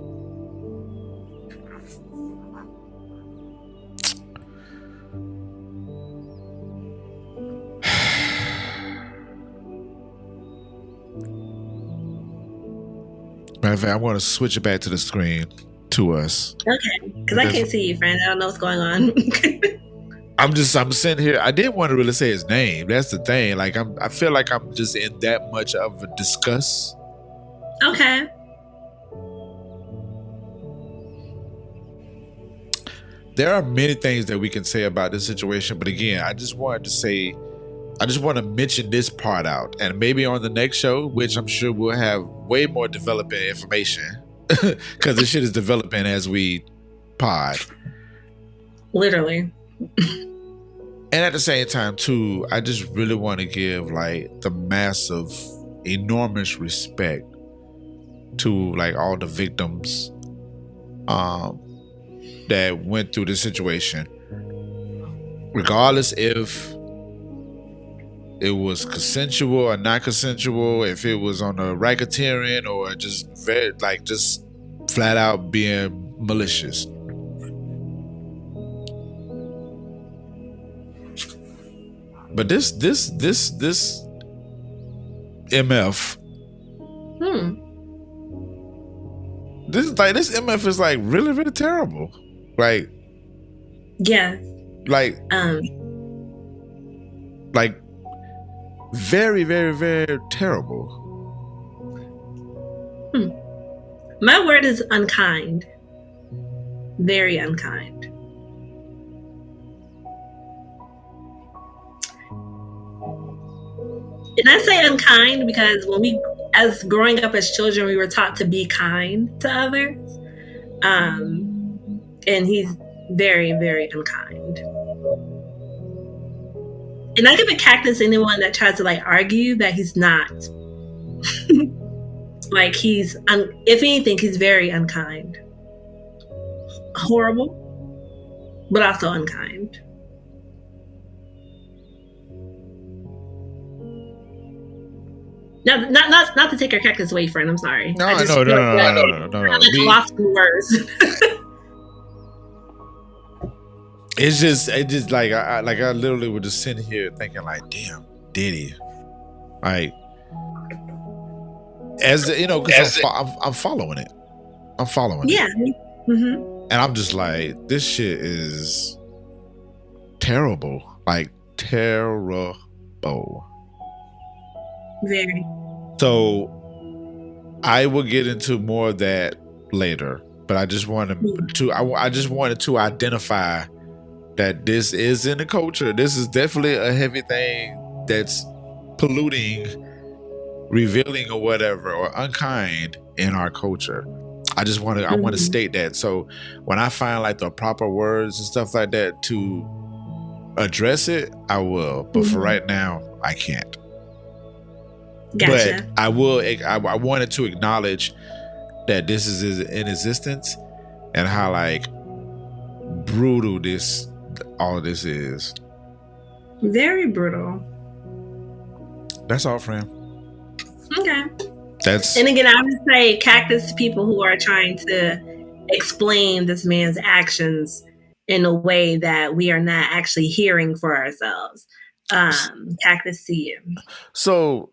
Matter of fact, I'm going to switch it back to the screen to us. Okay. Because I can't see you, friend. I don't know what's going on. I'm sitting here. I didn't want to really say his name. That's the thing. Like I feel like I'm just in that much of a discuss. Okay. There are many things that we can say about this situation, but again, I just want to mention this part out, and maybe on the next show, which I'm sure we'll have way more developing information, because this shit is developing as we pod. Literally. And at the same time, too, I just really want to give like the massive, enormous respect to like all the victims that went through this situation, regardless if it was consensual or not consensual, if it was on a racketeering or just flat out being malicious. But this MF, this MF is like really, really terrible. Like, yeah, like very, very, very terrible. My word is unkind. Very unkind. And I say unkind because as growing up as children, we were taught to be kind to others. And he's very, very unkind. And I give a cactus to anyone that tries to like argue that he's not. Like if anything, he's very unkind. Horrible, but also unkind. Not to take our cactus away, friend. I'm sorry. No. Lost in words. It's just like I literally was just sitting here thinking like, damn, Diddy, like, as you know, because I'm following it. I'm following it. Yeah. Mm-hmm. And I'm just like, this shit is terrible. Like terrible. Very. So I will get into more of that later, but I just wanted to identify that this is in the culture. This is definitely a heavy thing that's polluting, revealing, or whatever, or unkind in our culture. I just want to I want to state that. So when I find like the proper words and stuff like that to address it, I will. But for right now, I can't. Gotcha. But I will. I wanted to acknowledge that this is in existence and how like brutal all this is. Very brutal. That's all, friend. Okay. And again, I would say cactus to people who are trying to explain this man's actions in a way that we are not actually hearing for ourselves. Cactus to you. So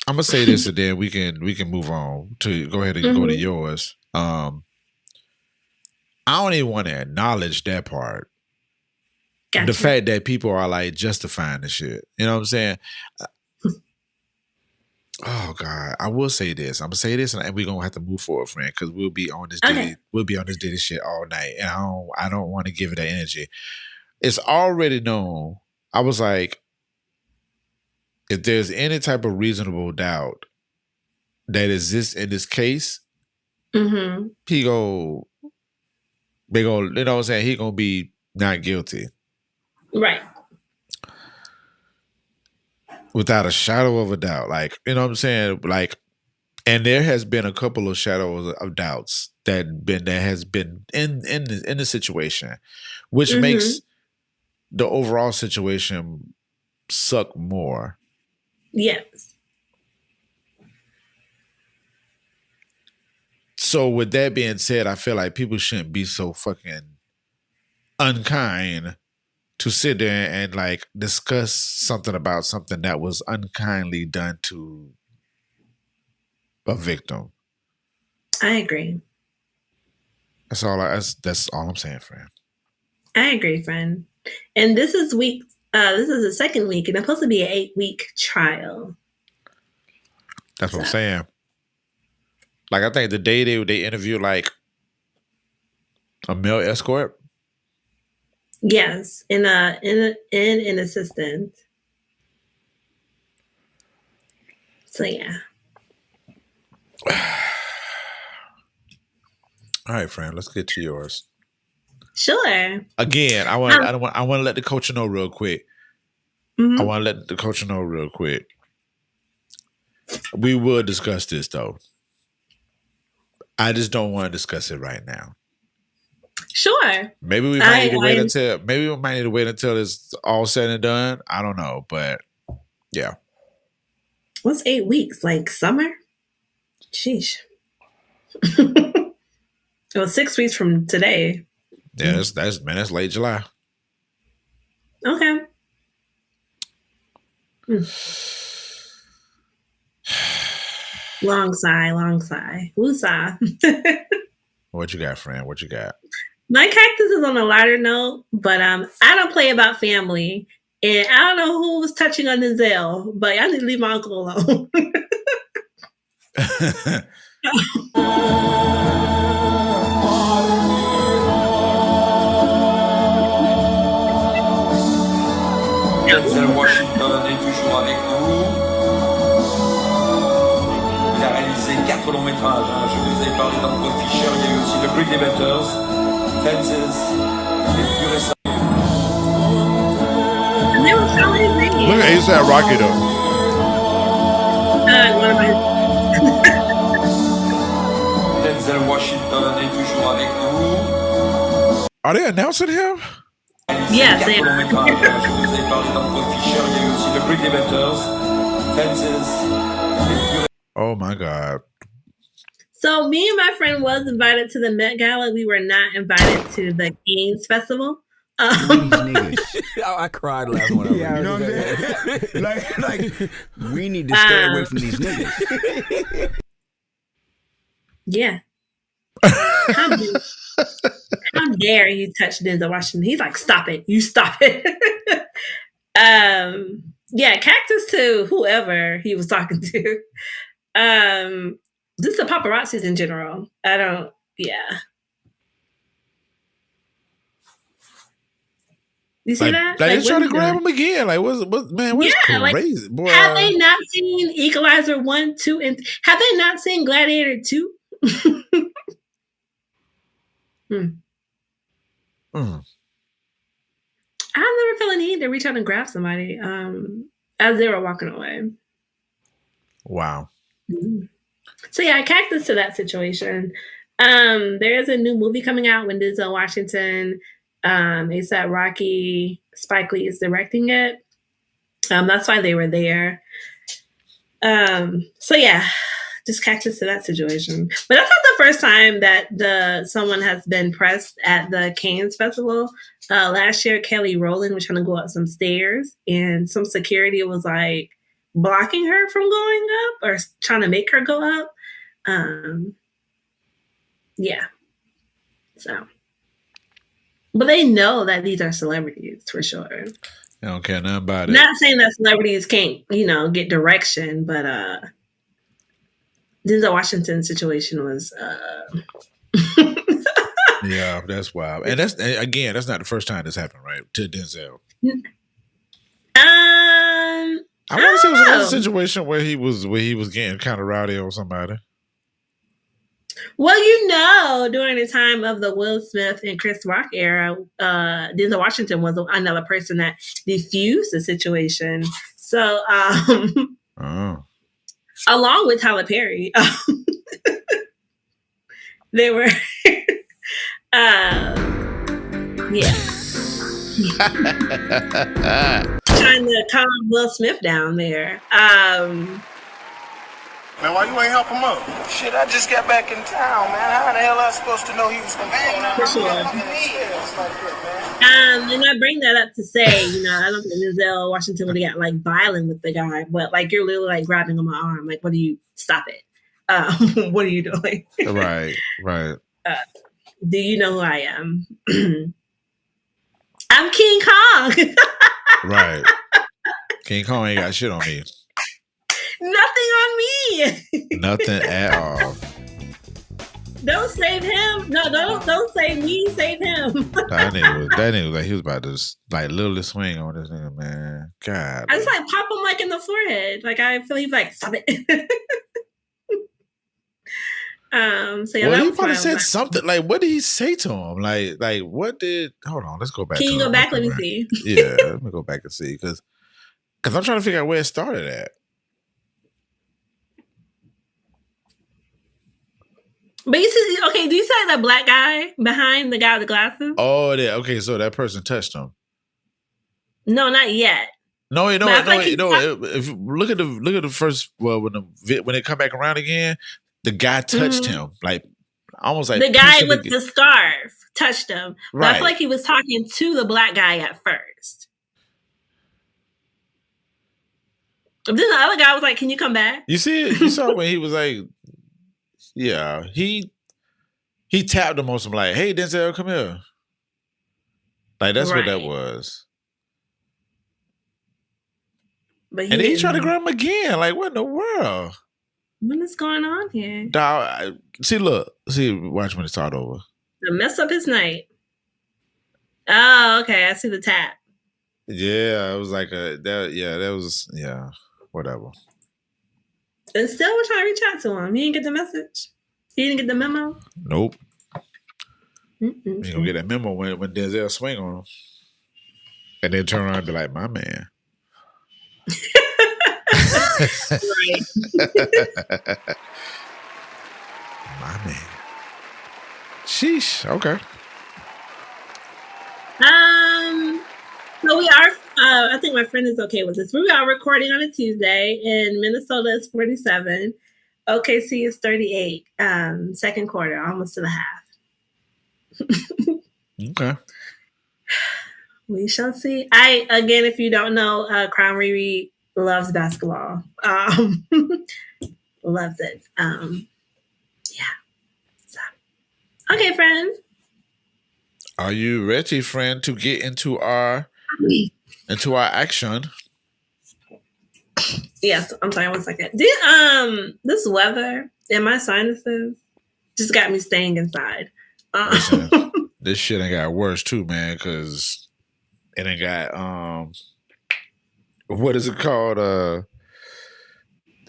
I'm gonna say this and then we can move on to go ahead and go to yours. I don't even want to acknowledge that part. Gotcha. The fact that people are like justifying the shit. You know what I'm saying? Oh God, I will say this. I'm gonna say this, and we're gonna have to move forward, friend, because we'll be on this. We'll be on this Diddy shit all night, and I don't want to give it that energy. It's already known. I was like, if there's any type of reasonable doubt that exists in this case, he go, you know what I'm saying? He gonna be not guilty, right? Without a shadow of a doubt. Like, you know what I'm saying? Like, and there has been a couple of shadows of doubts that has been in the situation, which makes the overall situation suck more. Yes. So with that being said, I feel like people shouldn't be so fucking unkind to sit there and like discuss something about something that was unkindly done to a victim. I agree. That's all I'm saying, friend. I agree, friend. And this is the second week, and it's supposed to be an 8-week trial. That's what I'm saying. Like, I think the day they interviewed like a male escort. Yes, and an assistant. So yeah. All right, friend. Let's get to yours. Sure. Again, I want to let the culture know real quick. I want to let the culture know real quick. We will discuss this though. I just don't want to discuss it right now. Sure. Maybe we might need to wait until it's all said and done. I don't know, but yeah. What's 8 weeks? Like summer? Sheesh. Well, 6 weeks from today. Yeah, that's late July. Okay. Long sigh. Woo-sigh. What you got, friend? What you got? My cactus is on a lighter note, but I don't play about family. And I don't know who was touching on Denzel, but I need to leave my uncle alone. Denzel Washington est toujours avec nous. Il a réalisé 4 longs métrages. Je vous ai parlé d'Antoine Fisher. Il y a eu aussi The Great Debaters, Fences, et plus récemment. Look at A$AP Rocky though. Denzel Washington est toujours avec nous. Are they announcing him? Yes, they are. Je vous ai parlé d'Antoine Fisher. Il y a eu aussi The Great Debaters, Fences. Oh my God. So me and my friend was invited to the Met Gala. We were not invited to the Gaines Festival. I cried last one. Yeah, you know what I'm saying? like, we need to stay away from these niggas. Yeah. How dare you touch Denzel Washington? He's like, stop it. You stop it. Yeah, cactus to whoever he was talking to. Just the paparazzis in general. Yeah. You see that? Like they trying to grab him again. Like what's crazy, boy? Have they not seen Equalizer 1, 2, and have they not seen Gladiator 2? I never felt a need to reach out and grab somebody as they were walking away. Wow. So yeah, cactus to that situation. There is a new movie coming out when Denzel Washington, A$AP Rocky, Spike Lee is directing it. That's why they were there. So yeah, just cactus to that situation. But that's not the first time that someone has been pressed at the Cannes Festival. Last year, Kelly Rowland was trying to go up some stairs, and some security was like blocking her from going up or trying to make her go up. Yeah. So, but they know that these are celebrities for sure. They don't care nothing about it. Not saying that celebrities can't, get direction, but Denzel Washington's situation was yeah, that's wild. And that's not the first time this happened, right? To Denzel. I want to say it was another situation where he was getting kind of rowdy on somebody. Well, during the time of the Will Smith and Chris Rock era, Denzel Washington was another person that diffused the situation. So, along with Tyler Perry, they were, trying to calm Will Smith down there. Man, why you ain't help him up? Shit, I just got back in town, man. How the hell I supposed to know he was going to be for sure. And I bring that up to say, I don't think Denzel Washington would have got violent with the guy, but you're literally grabbing on my arm. What do you stop it? What are you doing? Right. Do you know who I am? I'm King Kong. Right. King Kong ain't got shit on me. Nothing on me. Nothing at all. Don't save him. No, don't save me. Save him. That nigga was he was about to literally swing on this nigga, man. God. I just pop him in the forehead. I feel he's stop it. So yeah, well, he probably said something. What did he say to him? What did? Hold on, let's go back. Can you go back? Let me see. Yeah, let me go back and see because I'm trying to figure out where it started at. But you see, okay, do you see the black guy behind the guy with the glasses? Oh, yeah. Okay, so that person touched him. No, not yet. No. If you look at the first, when it come back around again, the guy touched him, almost like the guy with the scarf touched him. But right. I feel like he was talking to the black guy at first. But then the other guy was like, "Can you come back?" You see it? You saw when he was like. Yeah, he tapped him on some hey Denzel, come here. That's right. What that was. But and then he tried to grab him again. What in the world? What is going on here? Dog, watch when it start over. To mess up his night. Oh, okay. I see the tap. Yeah, it was whatever. And still we're trying to reach out to him. He didn't get the message. He didn't get the memo. Nope. You gonna get that memo when Denzel swing on him. And then turn around and be like, my man. Right. My man. Sheesh. Okay. So we are, I think my friend is okay with this. We are recording on a Tuesday. In Minnesota, it's 47. OKC is 38. Second quarter, almost to the half. Okay. We shall see. Again, if you don't know, Crowned ReRe loves basketball. Loves it. Yeah. So. Okay, friend. Are you ready, friend, to get into our action? Yes, I'm sorry, 1 second. This weather and my sinuses just got me staying inside. Listen, this shit ain't got worse too, man, because and it got what is it called?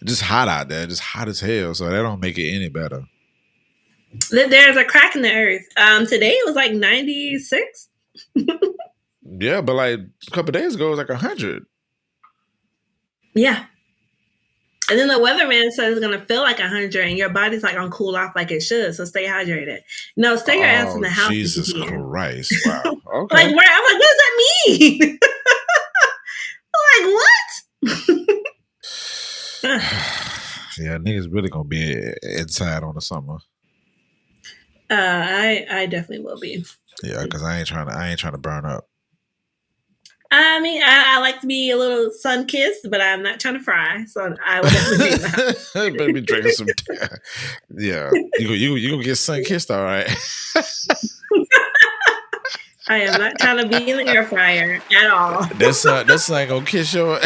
Just hot out there, just hot as hell. So that don't make it any better. There's a crack in the earth. Today it was like 96. Yeah, but like a couple days ago it was like 100. Yeah. And then the weatherman says it's gonna feel like 100, and your body's like gonna cool off like it should. So stay hydrated. No, stay your ass in the house. Jesus Christ! Wow. Okay. Like where? I'm like, what does that mean? Like what? Yeah, niggas really gonna be inside on the summer. I definitely will be. Yeah, because I ain't trying to burn up. I mean, I like to be a little sun kissed, but I'm not trying to fry. So I would definitely do that. Better be drinking some. Yeah, you gonna get sun kissed, all right? I am not trying to be in the air fryer at all. That's not gonna kiss your.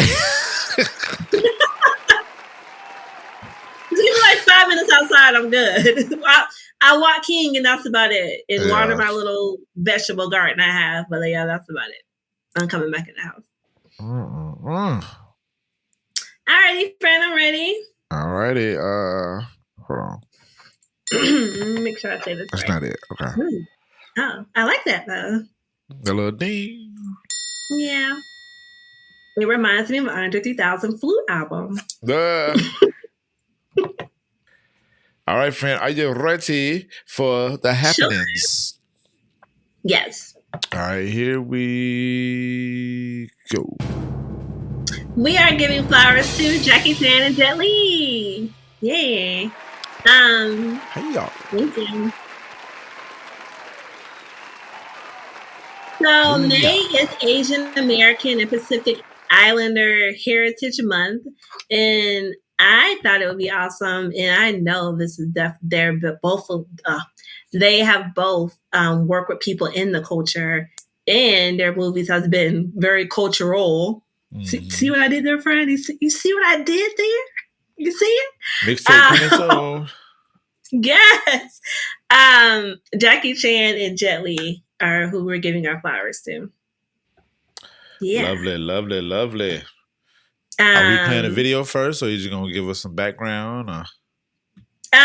Even like 5 minutes outside, I'm good. I walk king, and that's about it. And water my little vegetable garden I have, but yeah, that's about it. I'm coming back in the house. Alrighty, friend, I'm ready. Alrighty, hold on. Let me make sure I say this. That's right. not it. Okay. Ooh. Oh, I like that though. The little ding. Yeah. It reminds me of Andre 3000 Flute album. All right, friend. Are you ready for the happenings? Sure. Yes. All right, here we go. We are giving flowers to Jackie Chan and Jet Li. Yay. Hey, y'all. Thank you. So May is Asian American and Pacific Islander Heritage Month, and I thought it would be awesome. And I know this is they have both worked with people in the culture, and their movies has been very cultural. Mm-hmm. See what I did there, friend? You see what I did there? You see it? Mixtape Yes. Jackie Chan and Jet Li are who we're giving our flowers to. Yeah. Lovely. Are we playing a video first, or are you just gonna give us some background? Or?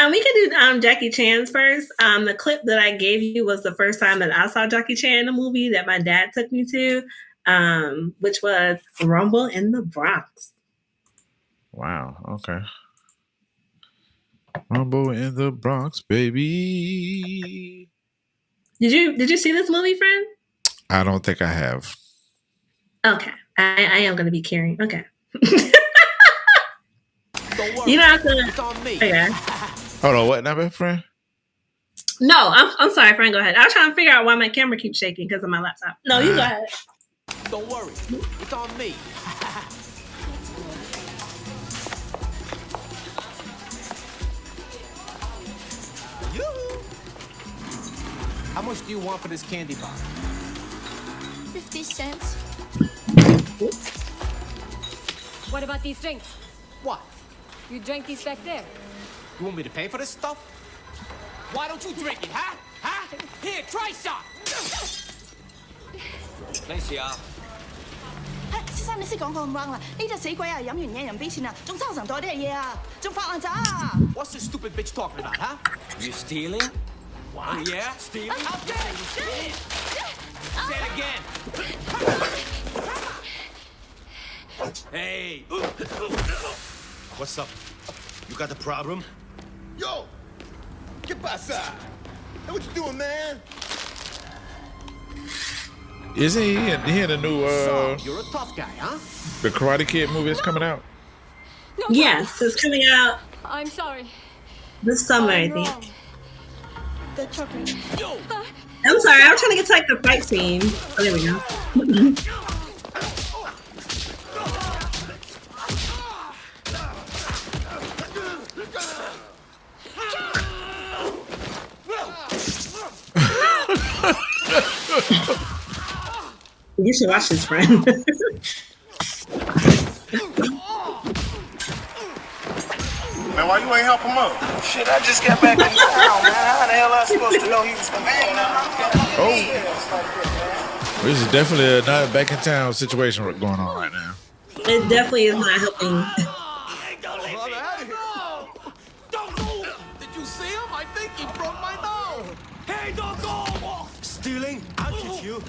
We can do Jackie Chan's first. The clip that I gave you was the first time that I saw Jackie Chan in a movie that my dad took me to, which was Romeo in the Bronx. Wow. Okay. Romeo in the Bronx, baby. Did you see this movie, friend? I don't think I have. Okay. I am going to be caring. Okay. You don't have to. It's on me. Okay. Hold on. What number, friend? No, I'm sorry, friend. Go ahead. I was trying to figure out why my camera keeps shaking because of my laptop. No, you go ahead. Don't worry. It's on me. How much do you want for this candy bar? 50 cents. What about these drinks? What? You drank these back there. You want me to pay for this stuff? Why don't you drink it, huh? Huh? Here, try some. Thanks, y'all. 先生，你識講咁 wrong 啦！呢隻死鬼啊，飲完嘢又唔俾錢啊，仲收成袋啲嘢啊，仲發爛渣啊 What's this stupid bitch talking about, huh? You stealing? What? Oh, yeah? Stealing? How dare you steal? Say it again. Hey! What's up? You got the problem? Yo! ¿Qué pasa? Hey, what you doing, man? Isn't he in the new So, you're a tough guy, huh? the Karate Kid movie that's coming out? No, yes, it's coming out. I'm sorry. This summer, I think. Wrong. The chocolate. I'm sorry. I was trying to get to like the fight scene. Oh, there we go. You should watch this, friend. Man, why you ain't help him up? Shit, I just got back in town, man. How the hell I supposed to know he was gonna be on that? This is definitely not a back in town situation going on right now. It definitely is not helping. Did you see him? I think he broke my nose. Hey, don't go! Stealing? I'll teach you.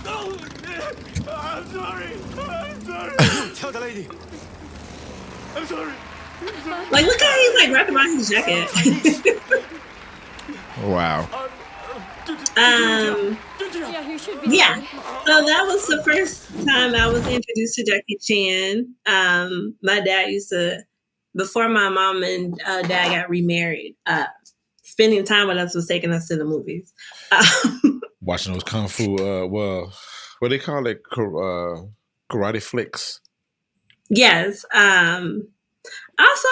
I'm sorry. I'm sorry. Tell the lady. I'm sorry. Like, look how he's like wrapping around his jacket. Wow. Yeah. So that was the first time I was introduced to Jackie Chan. My dad used to, before my mom and dad got remarried, spending time with us was taking us to the movies. Watching those kung fu, what they call it, karate flicks. Yes. Also,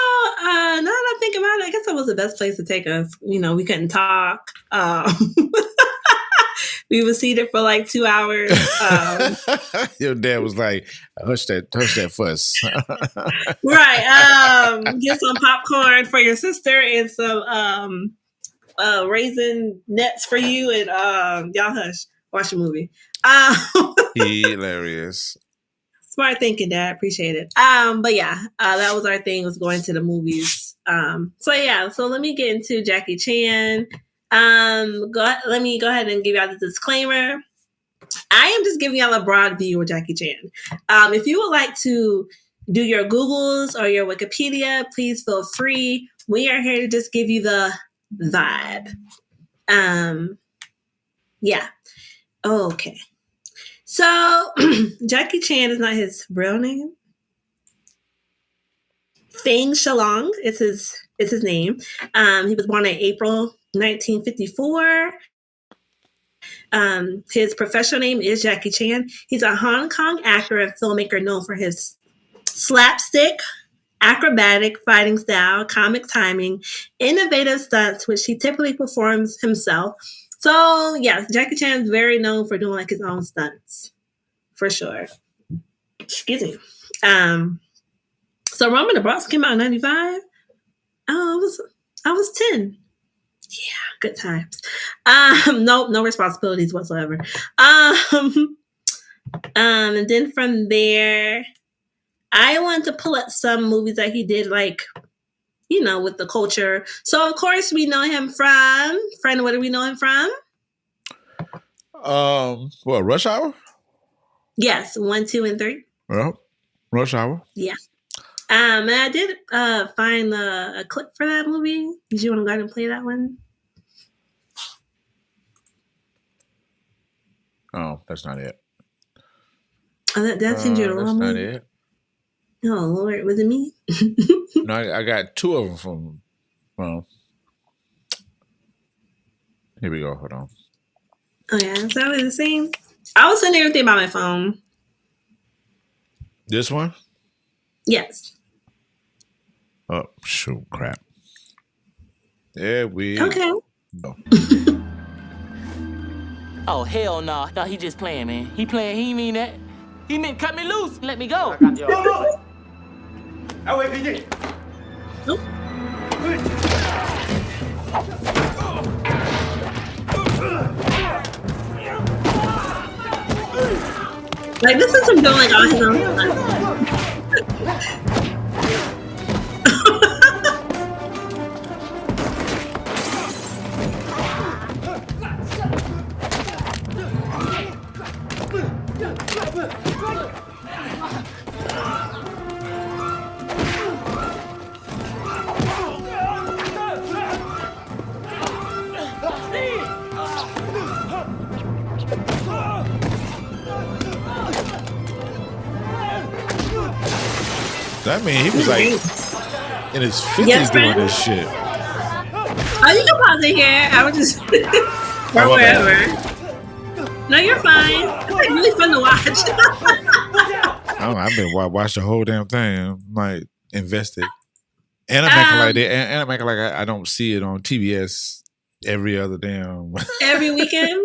now that I think about it, I guess that was the best place to take us. You know, we couldn't talk. We were seated for like 2 hours. Your dad was like, hush that fuss. Right. Get some popcorn for your sister and some raisin nets for you, and y'all hush. Watch a movie. Hilarious. Smart thinking, Dad. Appreciate it. But yeah, that was our thing, was going to the movies. So let me get into Jackie Chan. Let me go ahead and give y'all the disclaimer. I am just giving y'all a broad view of Jackie Chan. If you would like to do your Googles or your Wikipedia, please feel free. We are here to just give you the vibe. Yeah. Okay. So Jackie Chan is not his real name. Feng Shalong is his name. He was born in April 1954. His professional name is Jackie Chan. He's a Hong Kong actor and filmmaker known for his slapstick, acrobatic fighting style, comic timing, innovative stunts, which he typically performs himself. So, yes, Jackie Chan is very known for doing like his own stunts, for sure. Excuse me. So, Romeo the Bronx came out in 95. Oh, I was 10. Yeah, good times. No responsibilities whatsoever. And then from there, I wanted to pull up some movies that he did, like, you know, with the culture. So, of course, we know him from, friend, what do we know him from? Rush Hour? Yes, 1, 2, and 3. Well, Rush Hour. Yeah. And I did find a clip for that movie. Did you want to go ahead and play that one? Oh, that's not it. Oh, that's in your That's not it. Oh, Lord, was it me? No, I got two of them from. Well, here we go. Hold on. Oh, yeah. So it was the same. I was sending everything by my phone. This one? Yes. Oh, shoot, crap. There we Okay. go. Oh, hell no. No, he just playing, man. He playing, he mean that. He meant cut me loose. Let me go. Ah ouais, vite. Like, this is him going on his own. That mean he was like in his 50s doing this shit. Oh, you can pause it here. I was just or wherever. No, you're fine. It's like really fun to watch. I don't know, I've been watch the whole damn thing. I'm like invested. And I'm making like that. And I'm making like I don't see it on TBS every other damn every weekend.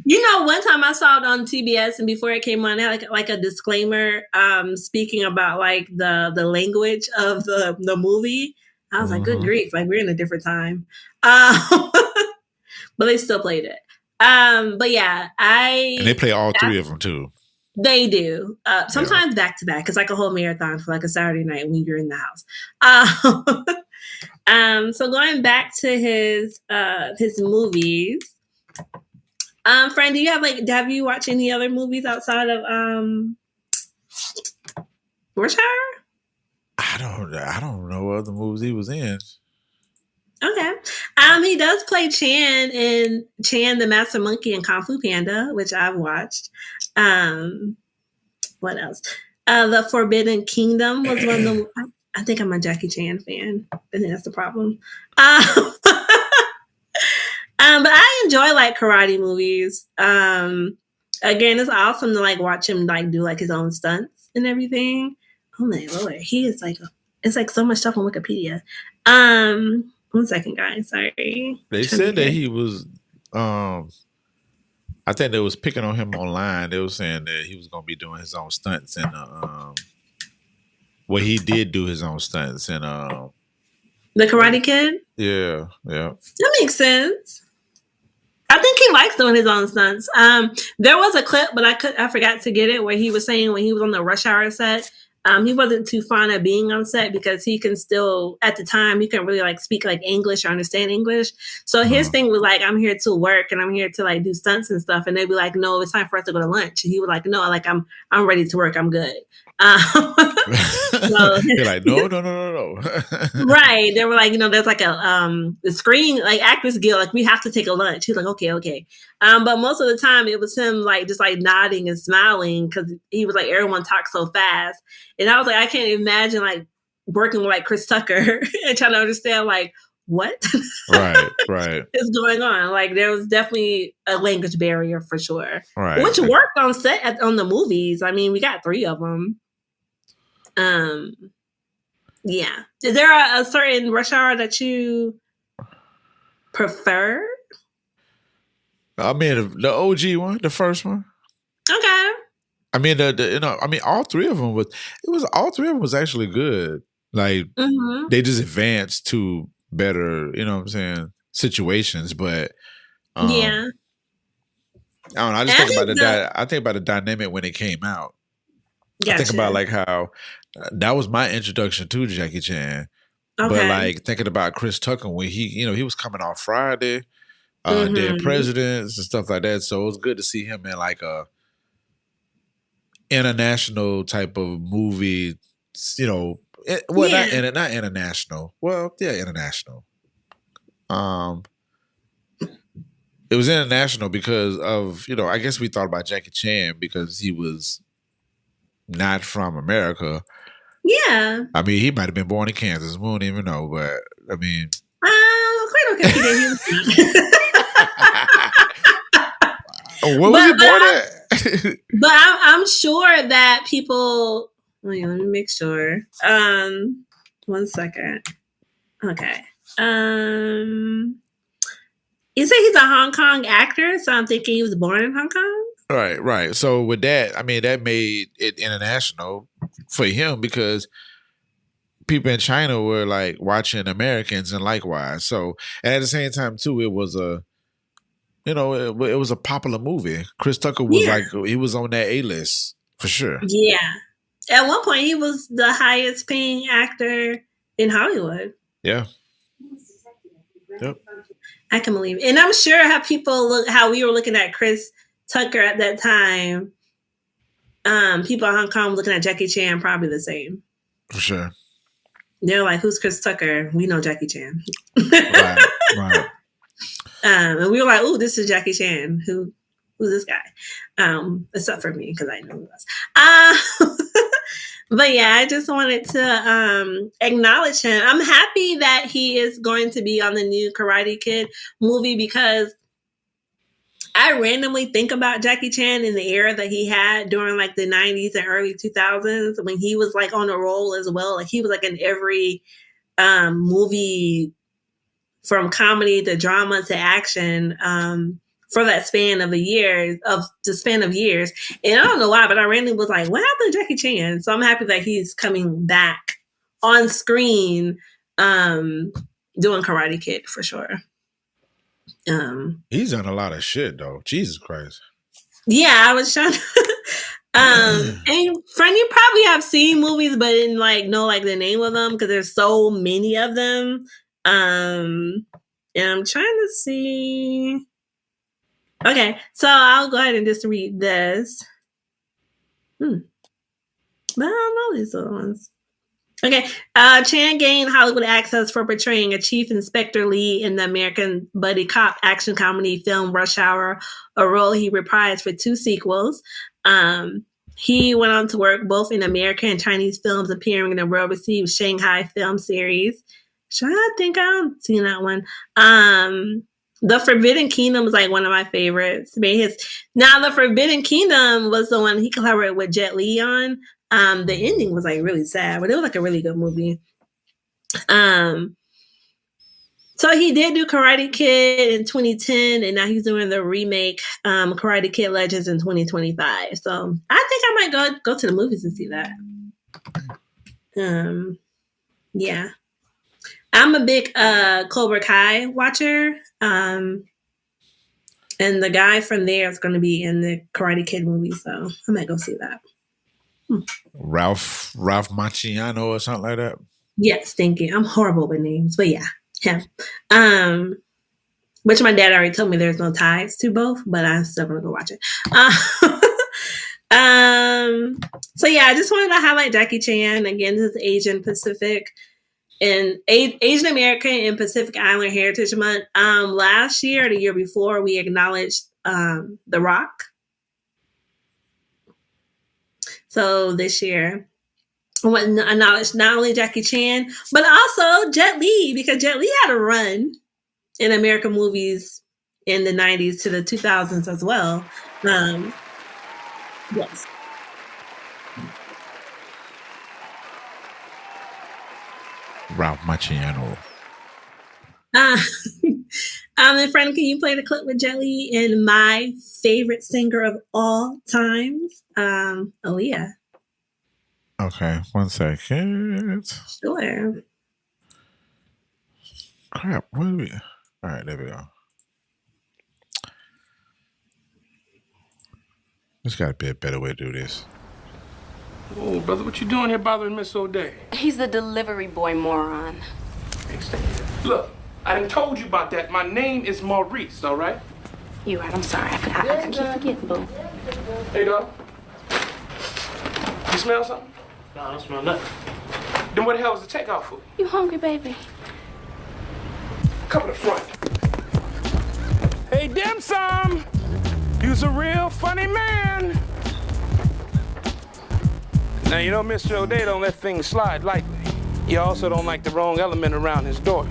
You know, one time I saw it on TBS, and before it came on, they had like a disclaimer speaking about like the language of the movie. I was like, good grief, like we're in a different time. But they still played it. But yeah, And they play all three of them too. They do. Sometimes back to back. It's like a whole marathon for like a Saturday night when you're in the house. So going back to his movies. Friend, do you have you watched any other movies outside of Worcestershire? I don't know what other movies he was in. Okay. He does play Chan in Chan the Master Monkey and Kung Fu Panda, which I've watched. What else? The Forbidden Kingdom was one of the. I think I'm a Jackie Chan fan. I think that's the problem. But I enjoy like karate movies. Again, it's awesome to like watch him like do like his own stunts and everything. Oh my lord, he is like it's like so much stuff on Wikipedia. 1 second, guys. Sorry. They said that he was. I think they was picking on him online. They were saying that he was going to be doing his own stunts and he did do his own stunts and The Karate Kid. Yeah. That makes sense. I think he likes doing his own stunts. There was a clip, but I forgot to get it, where he was saying when he was on the Rush Hour set, he wasn't too fond of being on set because he can still, at the time, he couldn't really like speak like English or understand English. So his thing was like, I'm here to work and I'm here to like do stunts and stuff. And they'd be like, no, it's time for us to go to lunch. And he was like, no, like I'm ready to work. I'm good. So, you're like, no. Right. They were like, there's like the screen, like Actors Guild, like we have to take a lunch. He's like, okay. But most of the time it was him like just like nodding and smiling because he was like, everyone talks so fast. And I was like, I can't imagine like working with like Chris Tucker and trying to understand like what right is going on. Like there was definitely a language barrier for sure. Right. Which worked on set on the movies. I mean, we got 3 of them. Yeah. Is there a certain Rush Hour that you prefer? I mean, the OG one, the first one. Okay. I mean, all 3 of them was actually good. Like they just advanced to better, you know what I'm saying, situations. But yeah, I don't know. I just think about the dynamic when it came out. Gotcha. I think about like how that was my introduction to Jackie Chan. Okay. But like thinking about Chris Tucker when he was coming off Friday, Dead Presidents and stuff like that. So it was good to see him in like a international type of movie. Not international. Well, yeah, international. It was international because of I guess we thought about Jackie Chan because he was not from America. Yeah. I mean, he might have been born in Kansas. We don't even know, but I mean, quite okay. Where was he born at? But I'm sure that people. Wait, let me make sure. 1 second. Okay. You say he's a Hong Kong actor, so I'm thinking he was born in Hong Kong. Right. So with that, I mean, that made it international for him because people in China were like watching Americans and likewise. So, and at the same time too, it was a popular movie. Chris Tucker was he was on that A-list for sure. Yeah. At one point, he was the highest paying actor in Hollywood. Yeah. Yep. I can believe it. And I'm sure how we were looking at Chris Tucker at that time, people in Hong Kong looking at Jackie Chan probably the same. For sure. They're like, who's Chris Tucker? We know Jackie Chan. Right. And we were like, ooh, this is Jackie Chan. Who's this guy? Except for me, because I know who was. But yeah, I just wanted to acknowledge him. I'm happy that he is going to be on the new Karate Kid movie because I randomly think about Jackie Chan in the era that he had during like the 90s and early 2000s when he was like on a roll as well. Like he was like in every movie from comedy to drama to action for that span of years. And I don't know why, but I randomly was like, what happened to Jackie Chan? So I'm happy that he's coming back on screen doing Karate Kid for sure. He's done a lot of shit though. Jesus Christ. Yeah, I was trying to and friend, you probably have seen movies but didn't like know like the name of them because there's so many of them. And I'm trying to see. Okay, so I'll go ahead and just read this. But I don't know these other ones. Okay, Chan gained Hollywood access for portraying a chief inspector Lee in the American buddy cop action comedy film Rush Hour, a role he reprised for 2 sequels. He went on to work both in American and Chinese films, appearing in the well-received Shanghai film series. I think I've seen that one. The Forbidden Kingdom was like one of my favorites. Now, The Forbidden Kingdom was the one he collaborated with Jet Li on. The ending was like really sad, but it was like a really good movie. So he did do Karate Kid in 2010, and now he's doing the remake Karate Kid Legends in 2025. So I think I might go to the movies and see that. Yeah. I'm a big Cobra Kai watcher. And the guy from there is going to be in the Karate Kid movie, so I might go see that. Ralph Macchiano or something like that. Yes, thank you. I'm horrible with names, but yeah, him. Which my dad already told me there's no ties to both, but I'm still gonna go watch it. So yeah, I just wanted to highlight Jackie Chan again. This is Asian Pacific and Asian American and Pacific Islander Heritage Month. Last year, or the year before, we acknowledged The Rock. So this year, I want to acknowledge not only Jackie Chan, but also Jet Li, because Jet Li had a run in American movies in the 90s to the 2000s as well. Yes. Ralph Macchiano. And friend, can you play the clip with Jet Li and my favorite singer of all times, Aaliyah? Okay, 1 second. Sure. Crap, what are we? All right, there we go. There's got to be a better way to do this. Oh, brother, what you doing here bothering Miss O'Day? He's the delivery boy moron. Hey, stay here. Look, I done told you about that. My name is Maurice, all right? You're right, I'm sorry. I keep forgetting, boo. Hey, dog. You smell something? No, I don't smell nothing. Then what the hell was the takeout food? You hungry, baby? Come to the front. Hey, dim sum! You's a real funny man. Now, you know, Mr. O'Day don't let things slide lightly. He also don't like the wrong element around his daughter.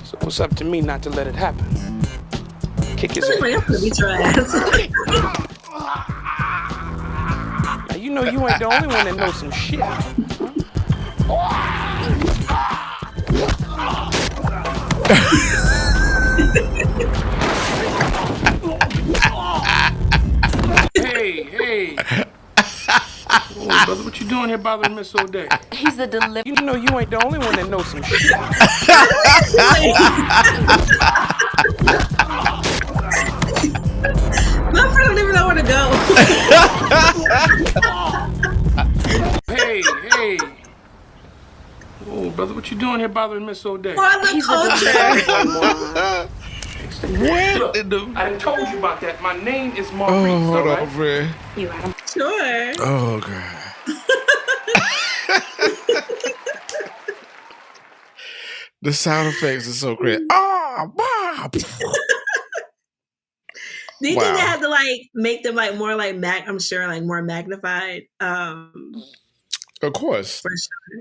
So it's up to me not to let it happen. Kick his ass. Now, you know you ain't the only one that knows some shit. Hey. Oh, brother, what you doing here bothering Miss O'Day? He's the delivery. You know you ain't the only one that knows some shit. My friend don't even know where to go. Hey. Oh, brother, what you doing here bothering Miss O'Day? He's the Look, I done told you about that. My name is Maurice. Hold right? on, Fred. You right. Sure. Oh, God. The sound effects are so great. Oh, Bob. Do you think they had to like make them like more like I'm sure like more magnified? Of course. For sure.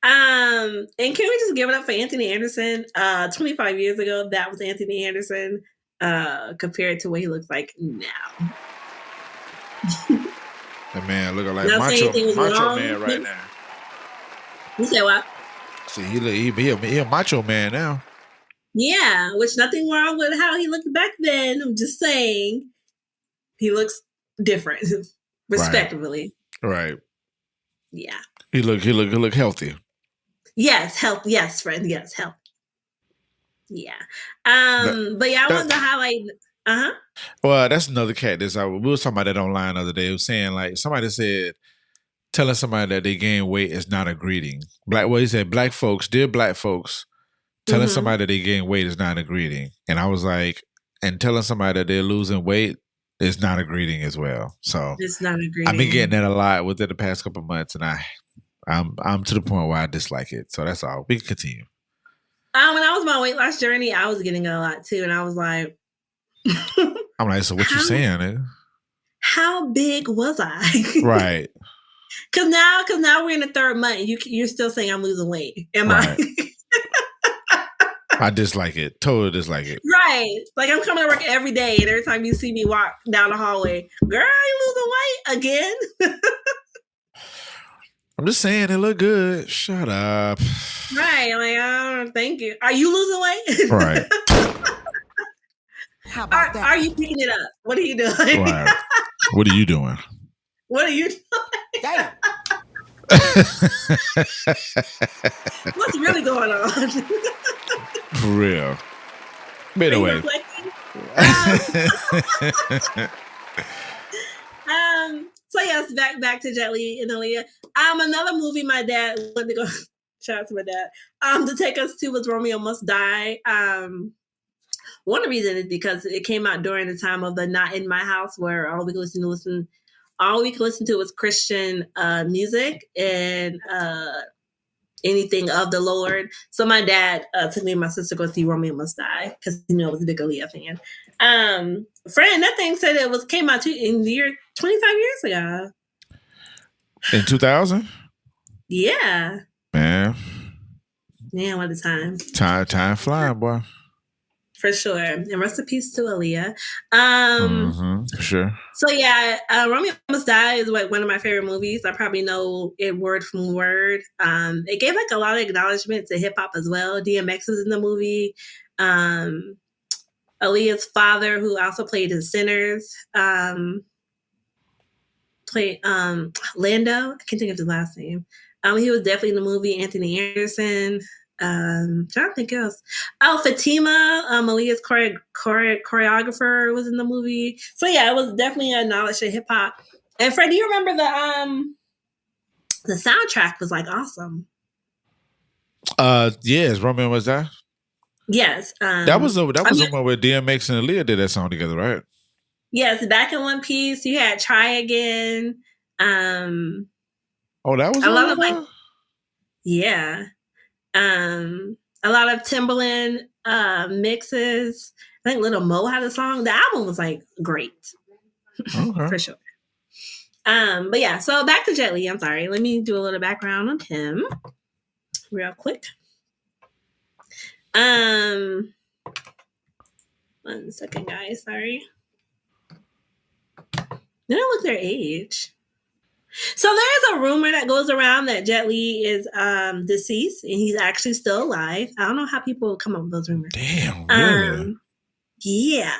And can we just give it up for Anthony Anderson? 25 years ago, that was Anthony Anderson compared to what he looks like now. That man looking like Macho Man right now. You say what? See, he a macho man now. Yeah, which nothing wrong with how he looked back then. I'm just saying he looks different, respectively. Right. Yeah. He look healthy. Yes, health. Yes, friend. Yes, health. Yeah. But yeah, I wanted to highlight. Well, that's another cat. We was talking about that online the other day. It was saying like somebody said telling somebody that they gain weight is not a greeting. He said black folks, dear black folks, telling somebody that they gain weight is not a greeting. And I was like, and telling somebody that they're losing weight is not a greeting as well. So it's not a greeting. I've been getting that a lot within the past couple of months, and I'm to the point where I dislike it. So that's all. We can continue. When I was on my weight loss journey, I was getting it a lot too, and I was like, I'm like, so what you saying, nigga? How big was I? Right. Because now we're in the third month. You're still saying I'm losing weight. Am I? I dislike it. Totally dislike it. Right. Like I'm coming to work every day, and every time you see me walk down the hallway, girl, you losing weight again? I'm just saying it look good. Shut up. Right. I'm like, oh, thank you. Are you losing weight? Right. How about that? Are you picking it up? What are you doing? Right. What are you doing? What are you doing? Damn. What's really going on? For real. But anyway. So yes, back to Jet Li and Aaliyah. Another movie my dad wanted to go. Shout out to my dad. To take us to was Romeo Must Die. One reason is because it came out during the time of the Not in My House, where all we could listen to was Christian music and anything of the Lord. So my dad took me and my sister to go see Romeo Must Die because he knew I was a big Aaliyah fan. Friend, that thing said it came out in the year 25 years ago. In 2000? Yeah. Man. Man, what a time. Time flying, boy. For sure. And rest in peace to Aaliyah. For sure. So yeah, Romeo Must Die is one of my favorite movies. I probably know it word from word. It gave like a lot of acknowledgement to hip hop as well. DMX was in the movie. Aaliyah's father, who also played in Sinners, played Lando. I can't think of his last name. He was definitely in the movie. Anthony Anderson. Trying to think else. Oh, Fatima, Aaliyah's choreographer, was in the movie. So yeah, it was definitely a knowledge of hip hop. And Fred, do you remember the soundtrack was like awesome? Yes, Romeo Must Die. Yes, that was the one where DMX and Aaliyah did that song together, right? Yes, Back in One Piece. You had Try Again. Oh, that was a lot of like, yeah. A lot of Timbaland mixes. I think Little Mo had a song. The album was like great. Okay. For sure. But yeah, so back to Jet Li. I'm sorry. Let me do a little background on him real quick. 1 second, guys. Sorry. They don't look their age. So there's a rumor that goes around that Jet Li is deceased and he's actually still alive. I don't know how people come up with those rumors. Damn, really? Yeah.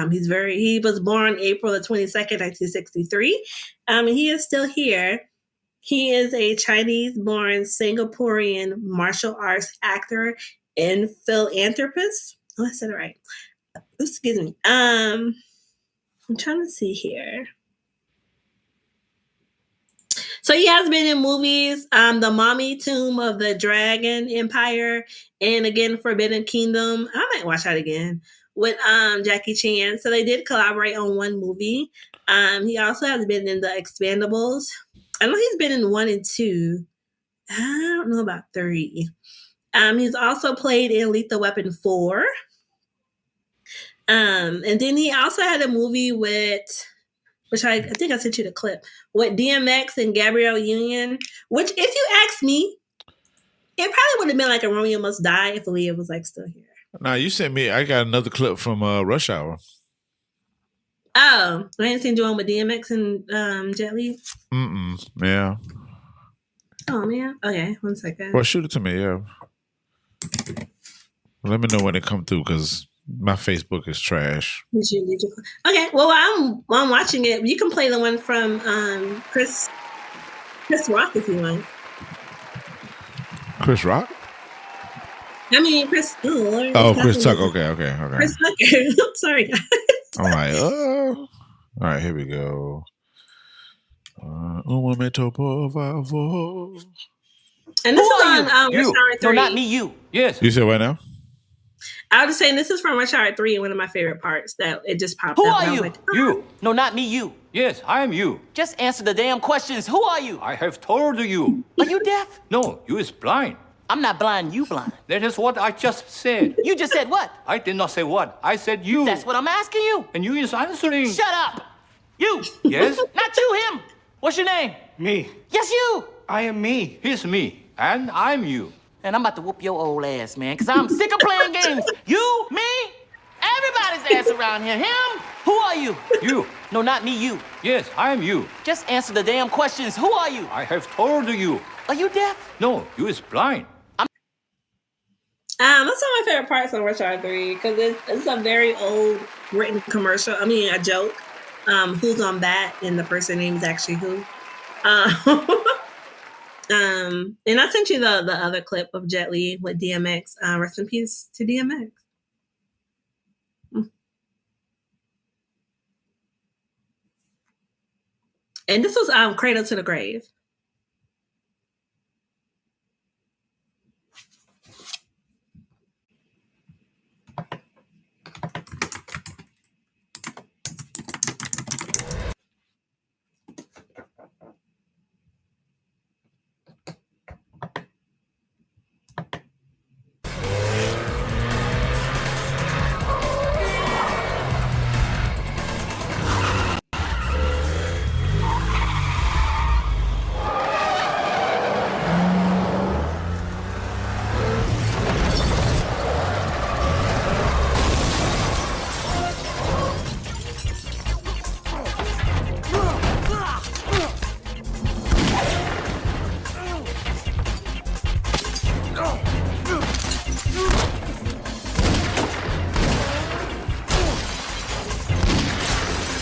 He was born April the 22nd, 1963. And he is still here. He is a Chinese-born Singaporean martial arts actor and philanthropist. Oh, I said it right. Excuse me. I'm trying to see here. So he has been in movies, The Mummy, Tomb of the Dragon Empire, and again, Forbidden Kingdom. I might watch that again with Jackie Chan. So they did collaborate on one movie. He also has been in The Expendables. I know he's been in 1 and 2. I don't know about 3. He's also played in Lethal Weapon 4. And then he also had a movie with... which I think I sent you the clip, with DMX and Gabrielle Union, which if you ask me, it probably would have been like a Romeo Must Die if Aaliyah was like still here. Now you sent me, I got another clip from Rush Hour. Oh, I ain't seen you on with DMX and Jet Li? Yeah. Oh, man. Okay, 1 second. Well, shoot it to me, yeah. Let me know when it come through, because my Facebook is trash. Okay, well, while I'm watching it, you can play the one from Chris Rock if you want. Chris Rock? I mean, Chris. Chris Tucker. Okay. Chris Tucker. Sorry, guys. I'm like, all right, here we go. And this is on you? Rush Hour 3. No, not me. You. Yes. You said what now? I was just saying this is from Rush Hour 3, one of my favorite parts that it just popped Who up. are and I was you? like, You. No, not me. You. Yes, I am you. Just answer the damn questions. Who are you? I have told you. Are you deaf? No, you is blind. I'm not blind. You blind. That is what I just said. You just said what? I did not say what. I said you. That's what I'm asking you. And you is answering. Shut up. You. Yes? Not you, him. What's your name? Me. Yes, you. I am me. He's me. And I'm you. And I'm about to whoop your old ass, man, because I'm sick of playing games. You, me, everybody's ass around here. Him? Who are you? You. No, not me. You. Yes, I am you. Just answer the damn questions. Who are you? I have told you. Are you deaf? No, you is blind. That's one of my favorite parts on Rush Hour 3 because it's a very old written commercial. I mean, a joke. Who's on that? And the person name is actually who. And I sent you the other clip of Jet Li with DMX. Rest in peace to DMX. And this was Cradle to the Grave.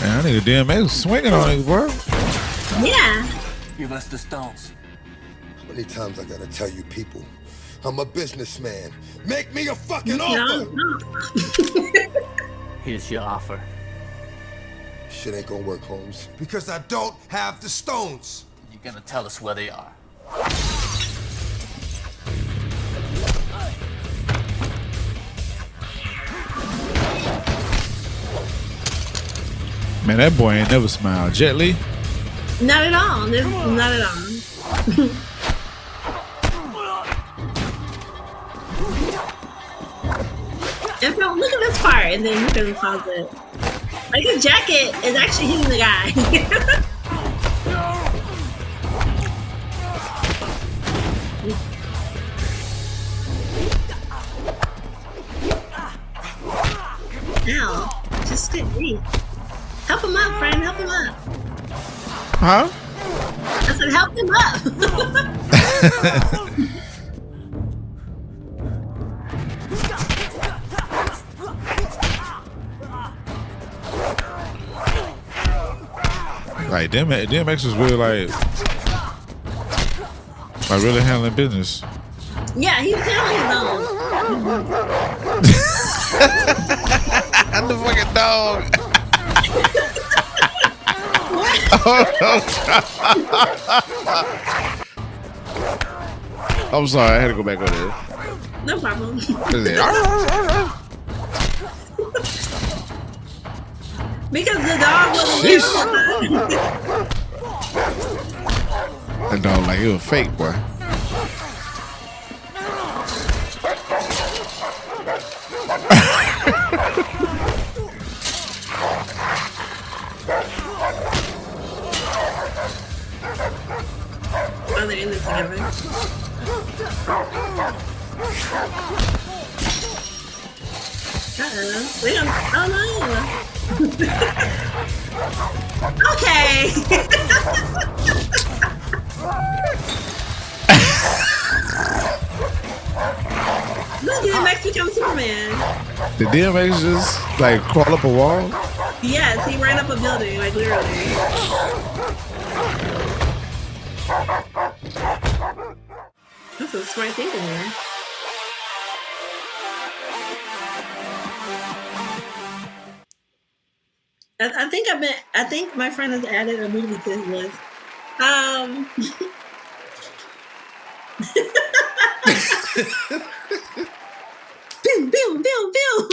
Man, I think the DMX was swinging on it, bro. Yeah. Give us the stones. How many times I gotta tell you people, I'm a businessman. Make me a fucking offer. Here's your offer. Shit ain't gonna work, Holmes. Because I don't have the stones. You're gonna tell us where they are. Man, that boy ain't never smiled. Jet Li? Not at all. Not at all. And so look at this part, and then you can pause it. Like his jacket is actually hitting the guy. Ow. Just good grief. Help him up, friend. Help him up. Huh? I said, help him up. Like, DMX is really like really handling business. Yeah, he's handling his own. The fucking dog. Oh, no. I'm sorry, I had to go back on there. No problem. Because the dog wasn't there all the time. That dog like he was fake, boy. Oh, they're in this together. We don't. Oh no. Okay. Look, DMX becomes Superman. Did DMX just like crawl up a wall? Yes, he ran up a building, like literally. That's a smart thinking there. I think my friend has added a movie to his list. Boom, boom, boom, boom.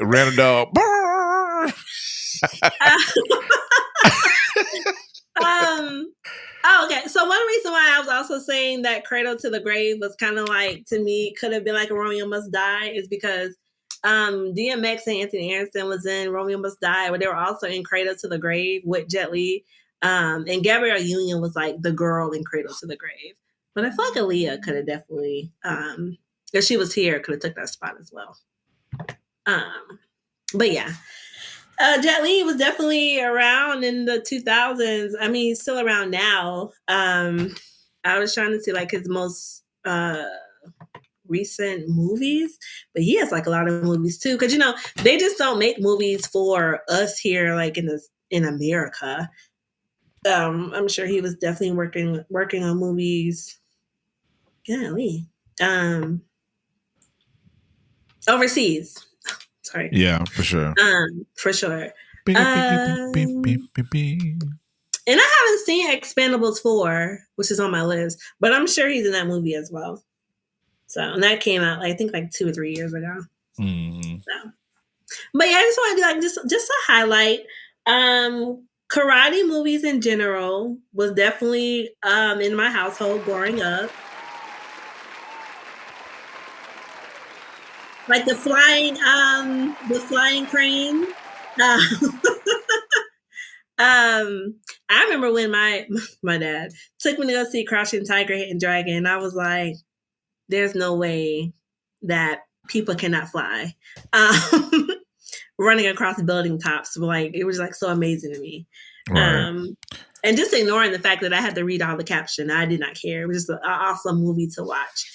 Random dog. Okay. So one reason why I was also saying that Cradle to the Grave was kind of like, to me, could have been like a Romeo Must Die is because DMX and Anthony Anderson was in Romeo Must Die, but they were also in Cradle to the Grave with Jet Li. And Gabrielle Union was like the girl in Cradle to the Grave. But I feel like Aaliyah could have definitely, if she was here, could have took that spot as well. But yeah. Jet Li was definitely around in the 2000s. I mean, he's still around now. I was trying to see like his most recent movies, but he has like a lot of movies too. Because they just don't make movies for us here, like in America. I'm sure he was definitely working on movies. Golly, overseas. Sorry. Yeah, for sure. For sure. And I haven't seen Expendables 4, which is on my list, but I'm sure he's in that movie as well. So, and that came out, I think, like 2 or 3 years ago. Mm-hmm. So, but yeah, I just want to do like just a highlight. Karate movies in general was definitely in my household growing up. Like the flying crane. I remember when my dad took me to go see Crouching Tiger, Hidden Dragon, and I was like, "There's no way that people cannot fly." Running across building tops, like it was like so amazing to me. Right. And just ignoring the fact that I had to read all the caption, I did not care. It was just an awesome movie to watch.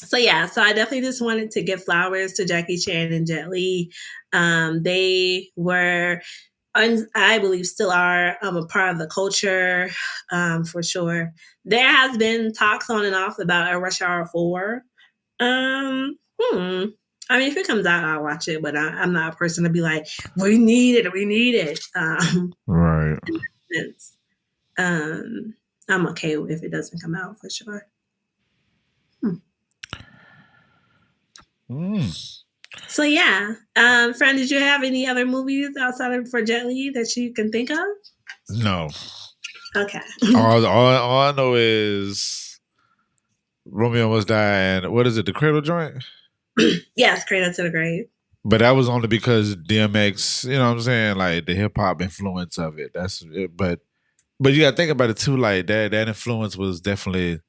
So I definitely just wanted to give flowers to Jackie Chan and Jet Li. They were, I believe still are, a part of the culture, for sure. There has been talks on and off about a Rush Hour 4. I mean, if it comes out, I'll watch it, but I'm not a person to be like, we need it. Right. I'm okay if it doesn't come out, for sure. So friend, did you have any other movies outside of for Jet Li that you can think of? No. Okay. all I know is Romeo Must Die and what is it, the Cradle joint? Yes, Cradle to the Grave. But that was only because DMX, you know what I'm saying, like the hip hop influence of it. That's it. But you gotta think about it too, like that influence was definitely.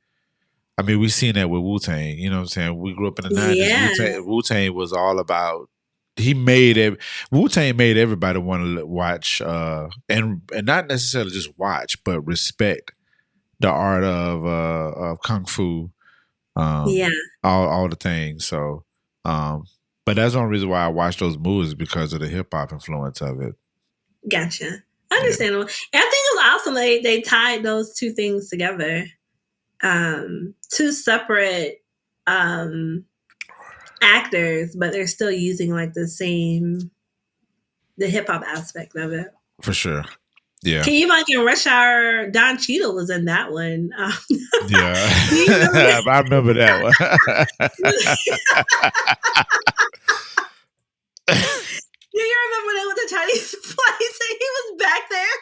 I mean, we seen that with Wu-Tang, you know what I'm saying? We grew up in the 90s. Yeah. Wu-Tang was all about, Wu-Tang made everybody want to watch, and not necessarily just watch, but respect the art of Kung Fu, all the things. So, but that's the only reason why I watched those movies, because of the hip-hop influence of it. Gotcha. Understandable. And I think it was awesome they tied those two things together. Two separate actors, but they're still using like the hip hop aspect of it. For sure. Yeah. Can you like in Rush Hour, Don Cheadle was in that one. Yeah. I remember that one. Do you remember when they went to Chinese place and he was back there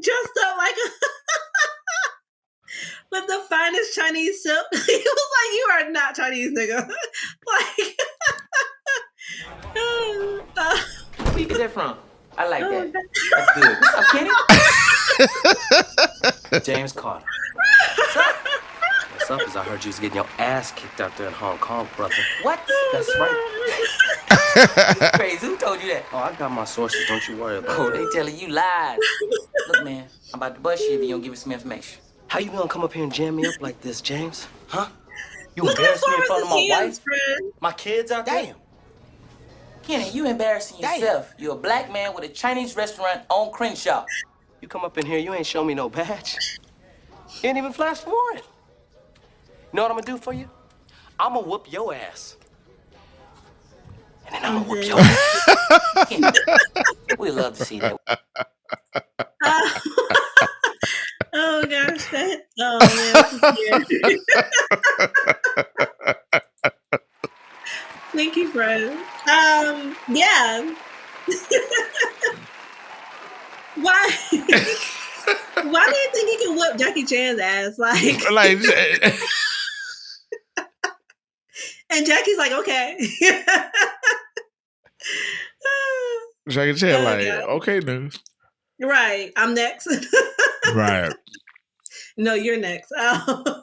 dressed up like with the finest Chinese silk? He was like, "You are not Chinese, nigga." Where you get that from? I like that. That's good. What's up, Kenny? James Carter. What's up? What's up is I heard you was getting your ass kicked out there in Hong Kong, brother. What? That's right. You crazy. Who told you that? Oh, I got my sources. Don't you worry about it. Oh, they telling you lies. Look, man, I'm about to bust you if you don't give me some information. How you gonna come up here and jam me up like this, James? Huh? You embarrass me in front of my wife? My kids out there? Damn. Kenny, you embarrassing yourself. You're a black man with a Chinese restaurant on Crenshaw. You come up in here, you ain't show me no badge. You ain't even flash warrant. You know what I'm gonna do for you? I'm gonna whoop your ass. And then I'm gonna whip your ass. We love to see that. Oh gosh, oh man, this is Thank you, Fred. Yeah. Why? Why do you think he can whip Jackie Chan's ass? Like, and Jackie's like, okay. Jackie Chan, okay, nigga. Right, I'm next. Right. No, you're next. Oh,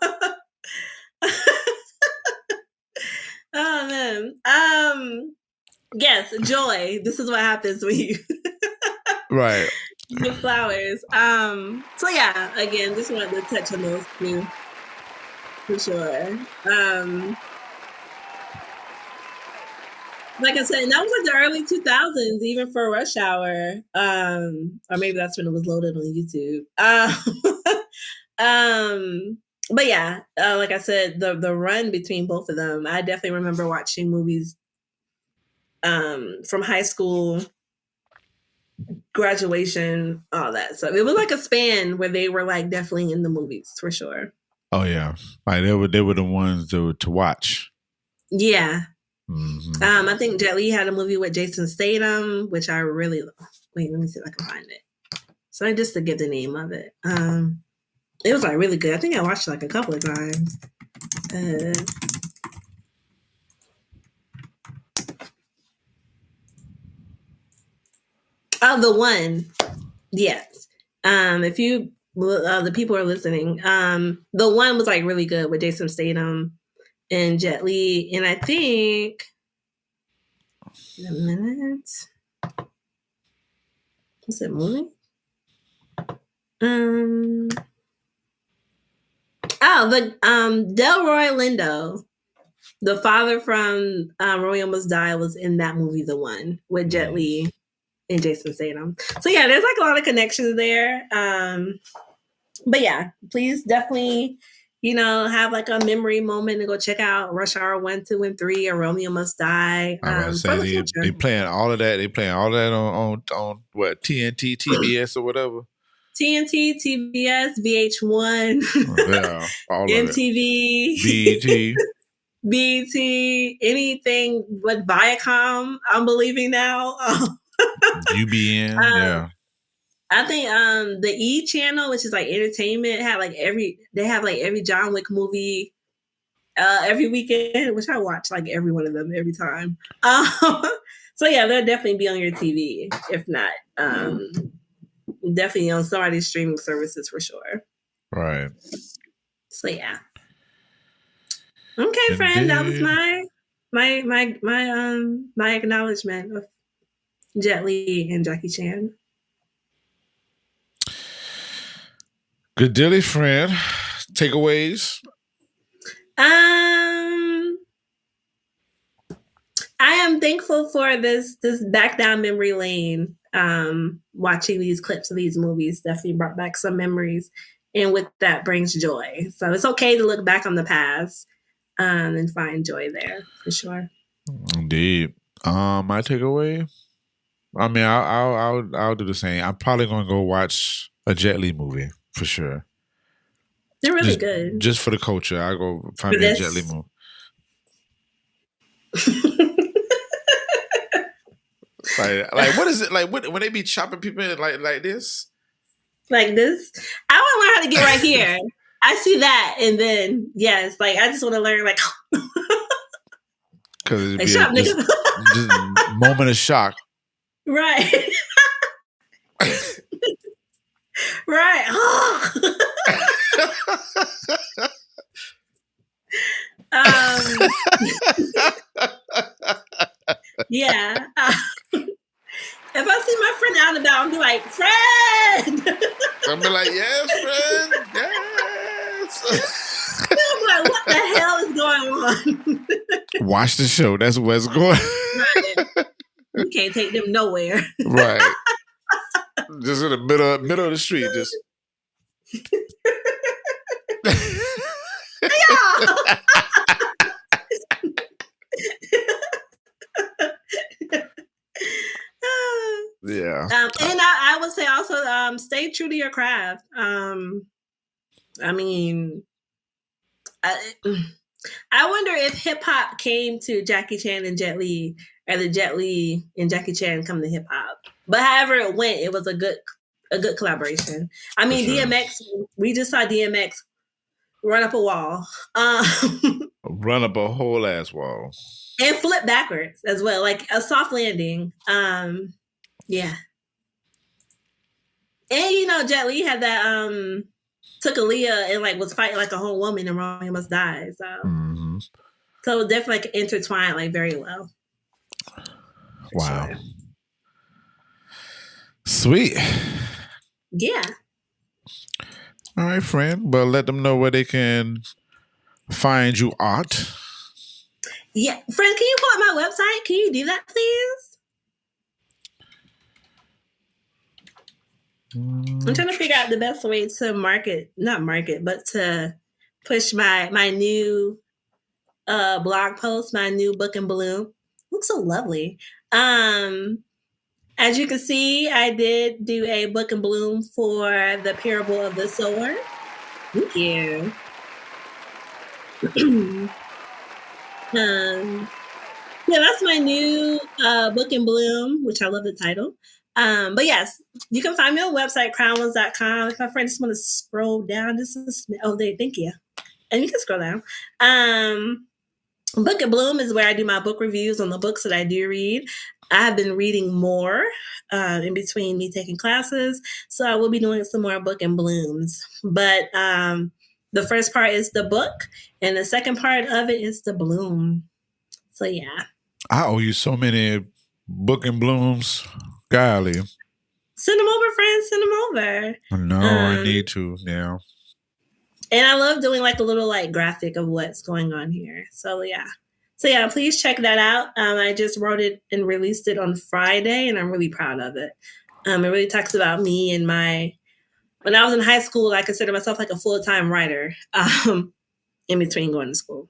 oh man. Yes, joy. This is what happens when you Right. with flowers. So yeah, again, just wanted to touch on those two for sure. Like I said, and that was like the early 2000s, even for Rush Hour. Or maybe that's when it was loaded on YouTube. But yeah, like I said, the run between both of them, I definitely remember watching movies from high school, graduation, all that. So it was like a span where they were like definitely in the movies for sure. Oh yeah, like they were the ones to watch. Yeah. Mm-hmm. I think Jet Li had a movie with Jason Statham, which I really wait. Let me see if I can find it. So just to get the name of it, it was like really good. I think I watched it like a couple of times. Oh, The One. Yes. If you the people are listening, The One was like really good with Jason Statham and Jet Li, and I think a minute. What's that movie? Delroy Lindo, the father from Romeo Must Die, was in that movie, The One, with Jet Li and Jason Statham. So yeah, there's like a lot of connections there. But yeah, please definitely, have like a memory moment and go check out Rush Hour 1, 2, and 3 or Romeo Must Die. They playing all of that. They playing all of that on what, TNT, TBS or whatever. TNT, TBS, VH1, yeah, all MTV, BET. BET, anything but Viacom, I'm believing now. UBN, yeah. I think the E channel, which is like entertainment, had like every John Wick movie every weekend, which I watch like every one of them every time. So yeah, they'll definitely be on your TV. If not, definitely on somebody's streaming services for sure. Right. So yeah. Okay, friend, that was my acknowledgement of Jet Li and Jackie Chan. Good dilly, friend. Takeaways? I am thankful for this back down memory lane. Watching these clips of these movies definitely brought back some memories, and with that brings joy. So it's okay to look back on the past and find joy there for sure. Indeed. My takeaway. I mean, I'll do the same. I'm probably gonna go watch a Jet Li movie for sure. They're really good. Just for the culture, I'll go find me a Jet Li movie. like what is it like when they be chopping people in like this? Like this? I want to learn how to get right here. I see that, and then yes, like I just want to learn like because it'd be just moment of shock. Right. Right. Yeah. If I see my friend out and about, I'll be like, friend. I'll be like, yes, friend. Yes. I'm like, what the hell is going on? Watch the show. That's what's going on. Right. You can't take them nowhere. Right. Just in the middle of the street. Just. stay true to your craft. I mean, I wonder if hip hop came to Jackie Chan and Jet Li, or the Jet Li and Jackie Chan come to hip hop. But however it went, it was a good collaboration. I mean, sure. DMX. We just saw DMX run up a wall, run up a whole ass wall, and flip backwards as well, like a soft landing. Yeah. And you know, Jet Li had that took Aaliyah and like was fighting like a whole woman, and Romeo Must Die. So, so it was definitely like intertwined like very well. Wow. Sure. Sweet. Yeah. All right, friend. But let them know where they can find you at. Yeah, friend, can you pull up my website? Can you do that, please? I'm trying to figure out the best way to not market, but to push my new blog post, my new book and balloon. Looks so lovely. As you can see, I did do a book and balloon for the Parable of the Sower. Thank you. Yeah, that's my new book and bloom, which I love the title. But yes, you can find me on the website, crowned.com. If my friend just want to scroll down, thank you. And you can scroll down. Book and Bloom is where I do my book reviews on the books that I do read. I've been reading more in between me taking classes, so I will be doing some more book and blooms. But the first part is the book, and the second part of it is the bloom. So yeah. I owe you so many book and blooms. Golly. Send them over, friends. Send them over. No, I need to now. And I love doing like a little like graphic of what's going on here. So yeah. Please check that out. I just wrote it and released it on Friday, and I'm really proud of it. It really talks about me and when I was in high school, I considered myself like a full-time writer in between going to school.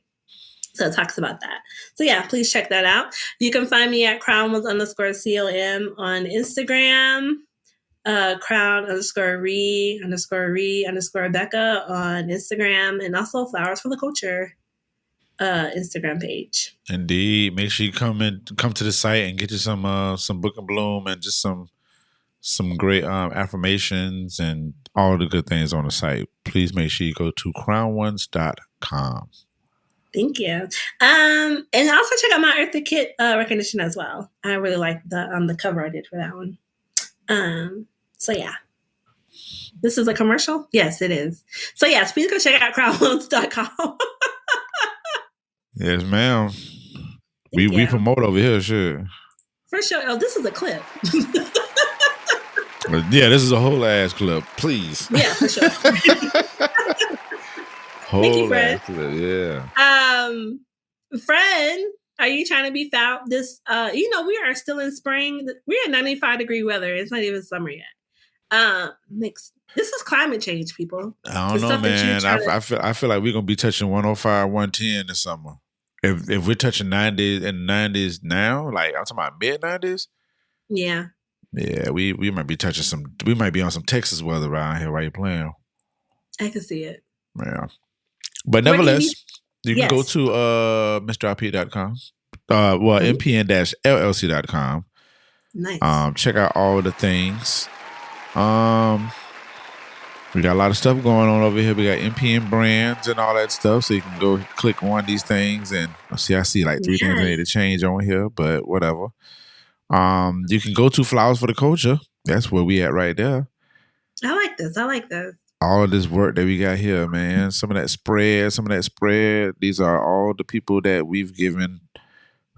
So it talks about that. So yeah, please check that out. You can find me at crowned_COM on Instagram, crown_ReRe_Becca on Instagram, and also Flowers for the Culture Instagram page. Indeed. Make sure you come to the site and get you some book and bloom and just some great affirmations and all the good things on the site. Please make sure you go to crownones.com. Thank you. And also check out my Eartha Kitt recognition as well. I really like the cover I did for that one. So yeah. This is a commercial? Yes, it is. So yes, please go check out crownones.com. Yes, ma'am. We promote over here, sure. For sure. Oh, this is a clip. Yeah, this is a whole ass clip. Please. Yeah, for sure. Thank you, Fred. Yeah. Friend, are you trying to be found this? We are still in spring. We're at 95-degree weather. It's not even summer yet. This is climate change, people. I don't know, man. I feel like we're gonna be touching 105, 110 this summer. If we're touching 90s and 90s now, like I'm talking about mid 90s. Yeah. Yeah, we might be touching we might be on some Texas weather around here while you're playing. I can see it. Yeah. But nevertheless, you can go to MrRP.com. MPN-LLC.com. Nice. Check out all the things. We got a lot of stuff going on over here. We got MPN brands and all that stuff. So you can go click on these things and I see like 3 things I need to change on here, but whatever. You can go to Flowers for the Culture. That's where we at right there. I like this. All of this work that we got here, man. Some of that spread. These are all the people that we've given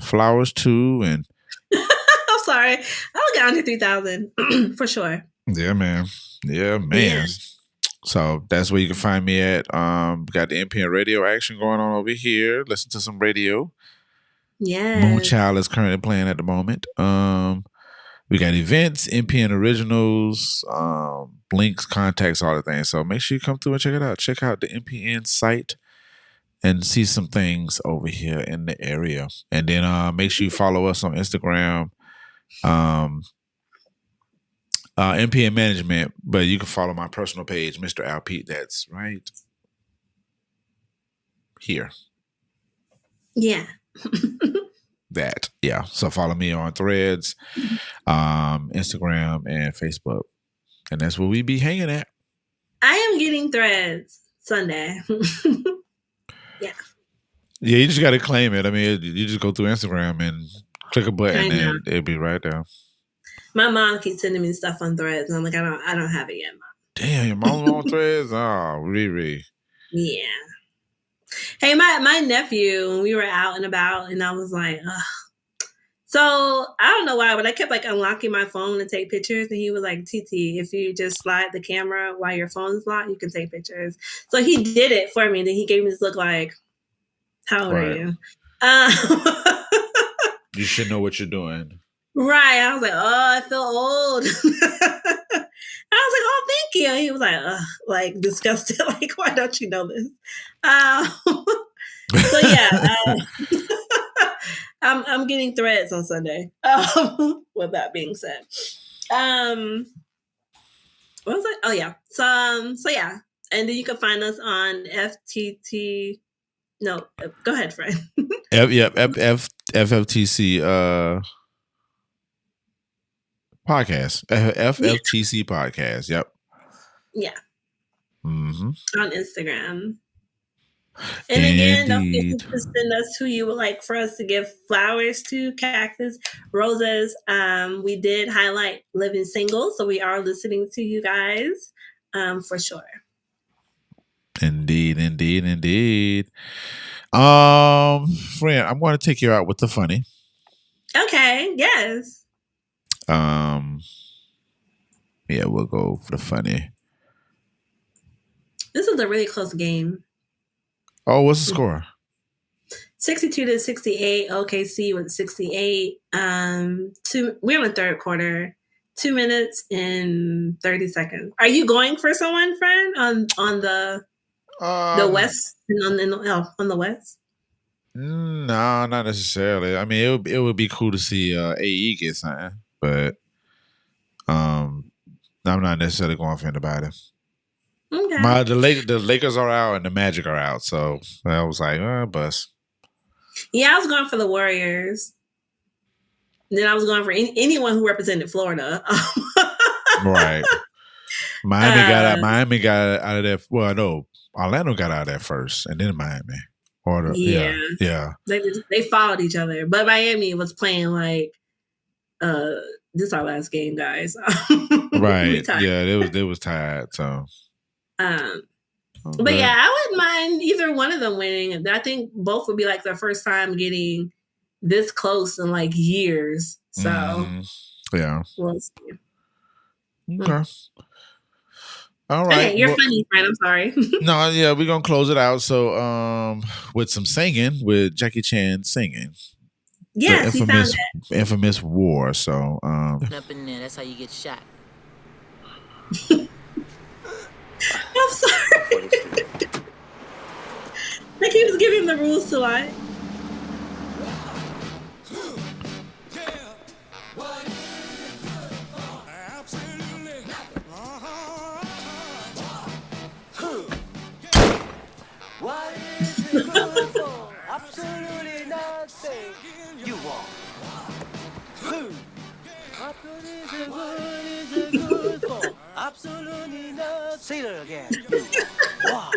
flowers to. And I'm sorry. I'll get under 3,000 for sure. Yeah, man. Yeah. So that's where you can find me at. We got the NPN radio action going on over here. Listen to some radio. Yeah. Moonchild is currently playing at the moment. We got events, NPN originals, links, contacts, all the things. So make sure you come through and check it out. Check out the NPN site and see some things over here in the area. And then make sure you follow us on Instagram. NPM Management, but you can follow my personal page, Mr. Al Pete. That's right here. Yeah. That. Yeah. So follow me on Threads, Instagram, and Facebook. And that's where we be hanging at. I am getting Threads Sunday. Yeah. Yeah, you just got to claim it. I mean, you just go through Instagram and click a button and it'll be right there. My mom keeps sending me stuff on Threads, and I'm like, I don't have it yet, Mom. Damn, your mom on Threads? Oh, ReRe. Yeah. Hey, my nephew, when we were out and about, and I was like, ugh. So I don't know why, but I kept like unlocking my phone to take pictures, and he was like, TT, if you just slide the camera while your phone's locked, you can take pictures. So he did it for me. Then he gave me this look like, how old are you? You should know what you're doing. Right. I was like, oh, I feel old. I was like, oh, thank you. And he was like, like disgusted. Like, why don't you know this? So yeah, I'm getting Threads on Sunday. With that being said, what was it? Oh yeah. So yeah, and then you can find us on FTT. No, go ahead, Fred. FFTC podcast. FFTC podcast. Yep. Yeah. Mm-hmm. On Instagram. And again, don't forget to send us who you would like for us to give flowers to, cactus, roses. We did highlight living single, so we are listening to you guys for sure. Indeed. Friend, I'm going to take you out with the funny. Okay, yes. Yeah, we'll go for the funny. This is a really close game. Oh, what's the score? 62-68. OKC with 68. We're in the third quarter. 2 minutes and 30 seconds. Are you going for someone, friend, on the West? On the West? No, not necessarily. I mean, it would be cool to see AE get something, but I'm not necessarily going for anybody. Okay. The Lakers are out and the Magic are out, so I was like, bust. Yeah, I was going for the Warriors. Then I was going for anyone who represented Florida. Right. Miami got out of that. Well, no, Orlando got out of that first, and then Miami. Yeah. They followed each other, but Miami was playing like, this is our last game, guys. Right. Yeah, they was tired. So. But yeah, I wouldn't mind either one of them winning. I think both would be like their first time getting this close in like years. So yeah, we'll see. Okay. All right. Okay, you're funny, friend. I'm sorry. No, yeah, we're gonna close it out. So with some singing, with Jackie Chan singing. Yes, the infamous war. So up in there, that's how you get shot. I'm sorry. Like he was giving the rules to like. What is it good for? Absolutely nothing. You walk. What is it good for? Absolutely nothing. Say that again. Wow.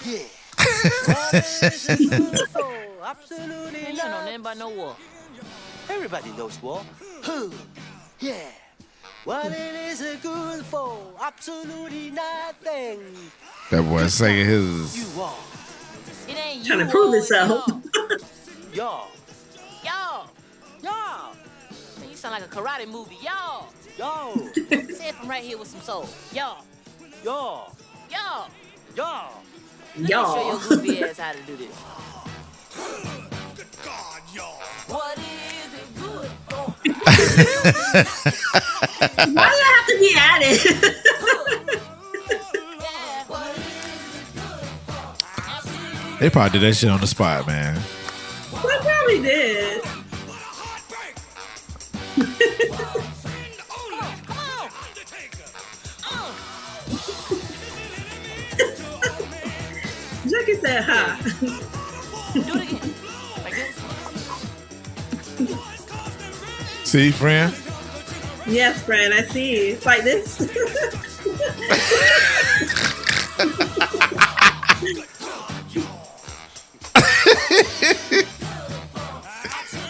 Yeah. What is it good for? Absolutely nothing. You know nothing about no war. Everybody knows war. Yeah. What is it good for? Absolutely nothing. That boy singing his. You are. It ain't trying to prove himself. Y'all. Man, you sound like a karate movie. Y'all. Say it from right here with some soul. Y'all. Let me show your goofy ass how to do this. God, y'all. What is it good for? Why do I have to be added? They probably did that shit on the spot, man. I probably did. like he said, huh? Do it again. Like this. See, friend? Yes, friend, I see. It's like this.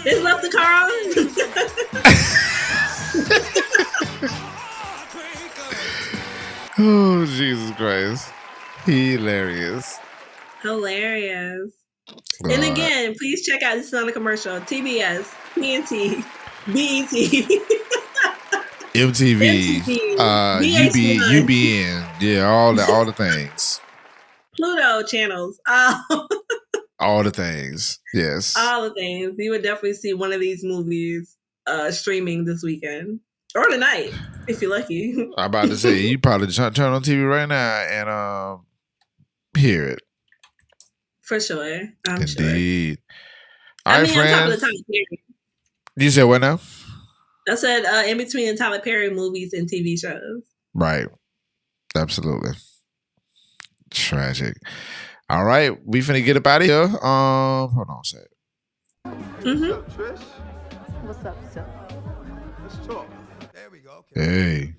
Is left the car on? Oh, Jesus Christ. Hilarious. Hilarious. And again, please check out, this is not a commercial, TBS, TNT, BET, MTV, VH1. UBN, yeah, all the things. Pluto channels, All the things, yes. all the things. You would definitely see one of these movies streaming this weekend. Or tonight, if you're lucky. I'm about to say, you probably turn on TV right now and hear it. For sure. I'm Indeed. sure. All right, on top of friends. the Tyler Perry. You said what now? I said in between the Tyler Perry movies and TV shows. Right. Absolutely. Tragic. All right. We finna get up out of here. Hold on a sec. Mm-hmm. Trish? What's up, sir? Let's talk. There we go. Hey.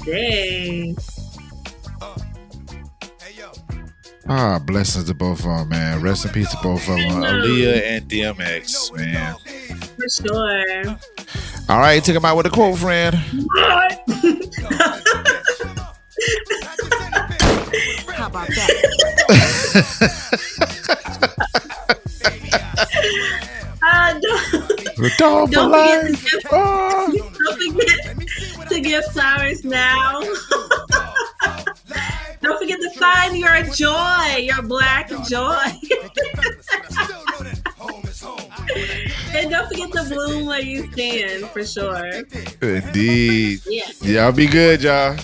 Dang. Ah, blessings to both of them, man. Rest in peace to both of them. Aaliyah and DMX, man. For sure. All right, take him out with a quote, friend. How about that? Don't forget to give flowers now. Don't forget to find your joy, your black joy. And don't forget to bloom where you stand, for sure. Indeed. Yeah. Y'all be good, y'all.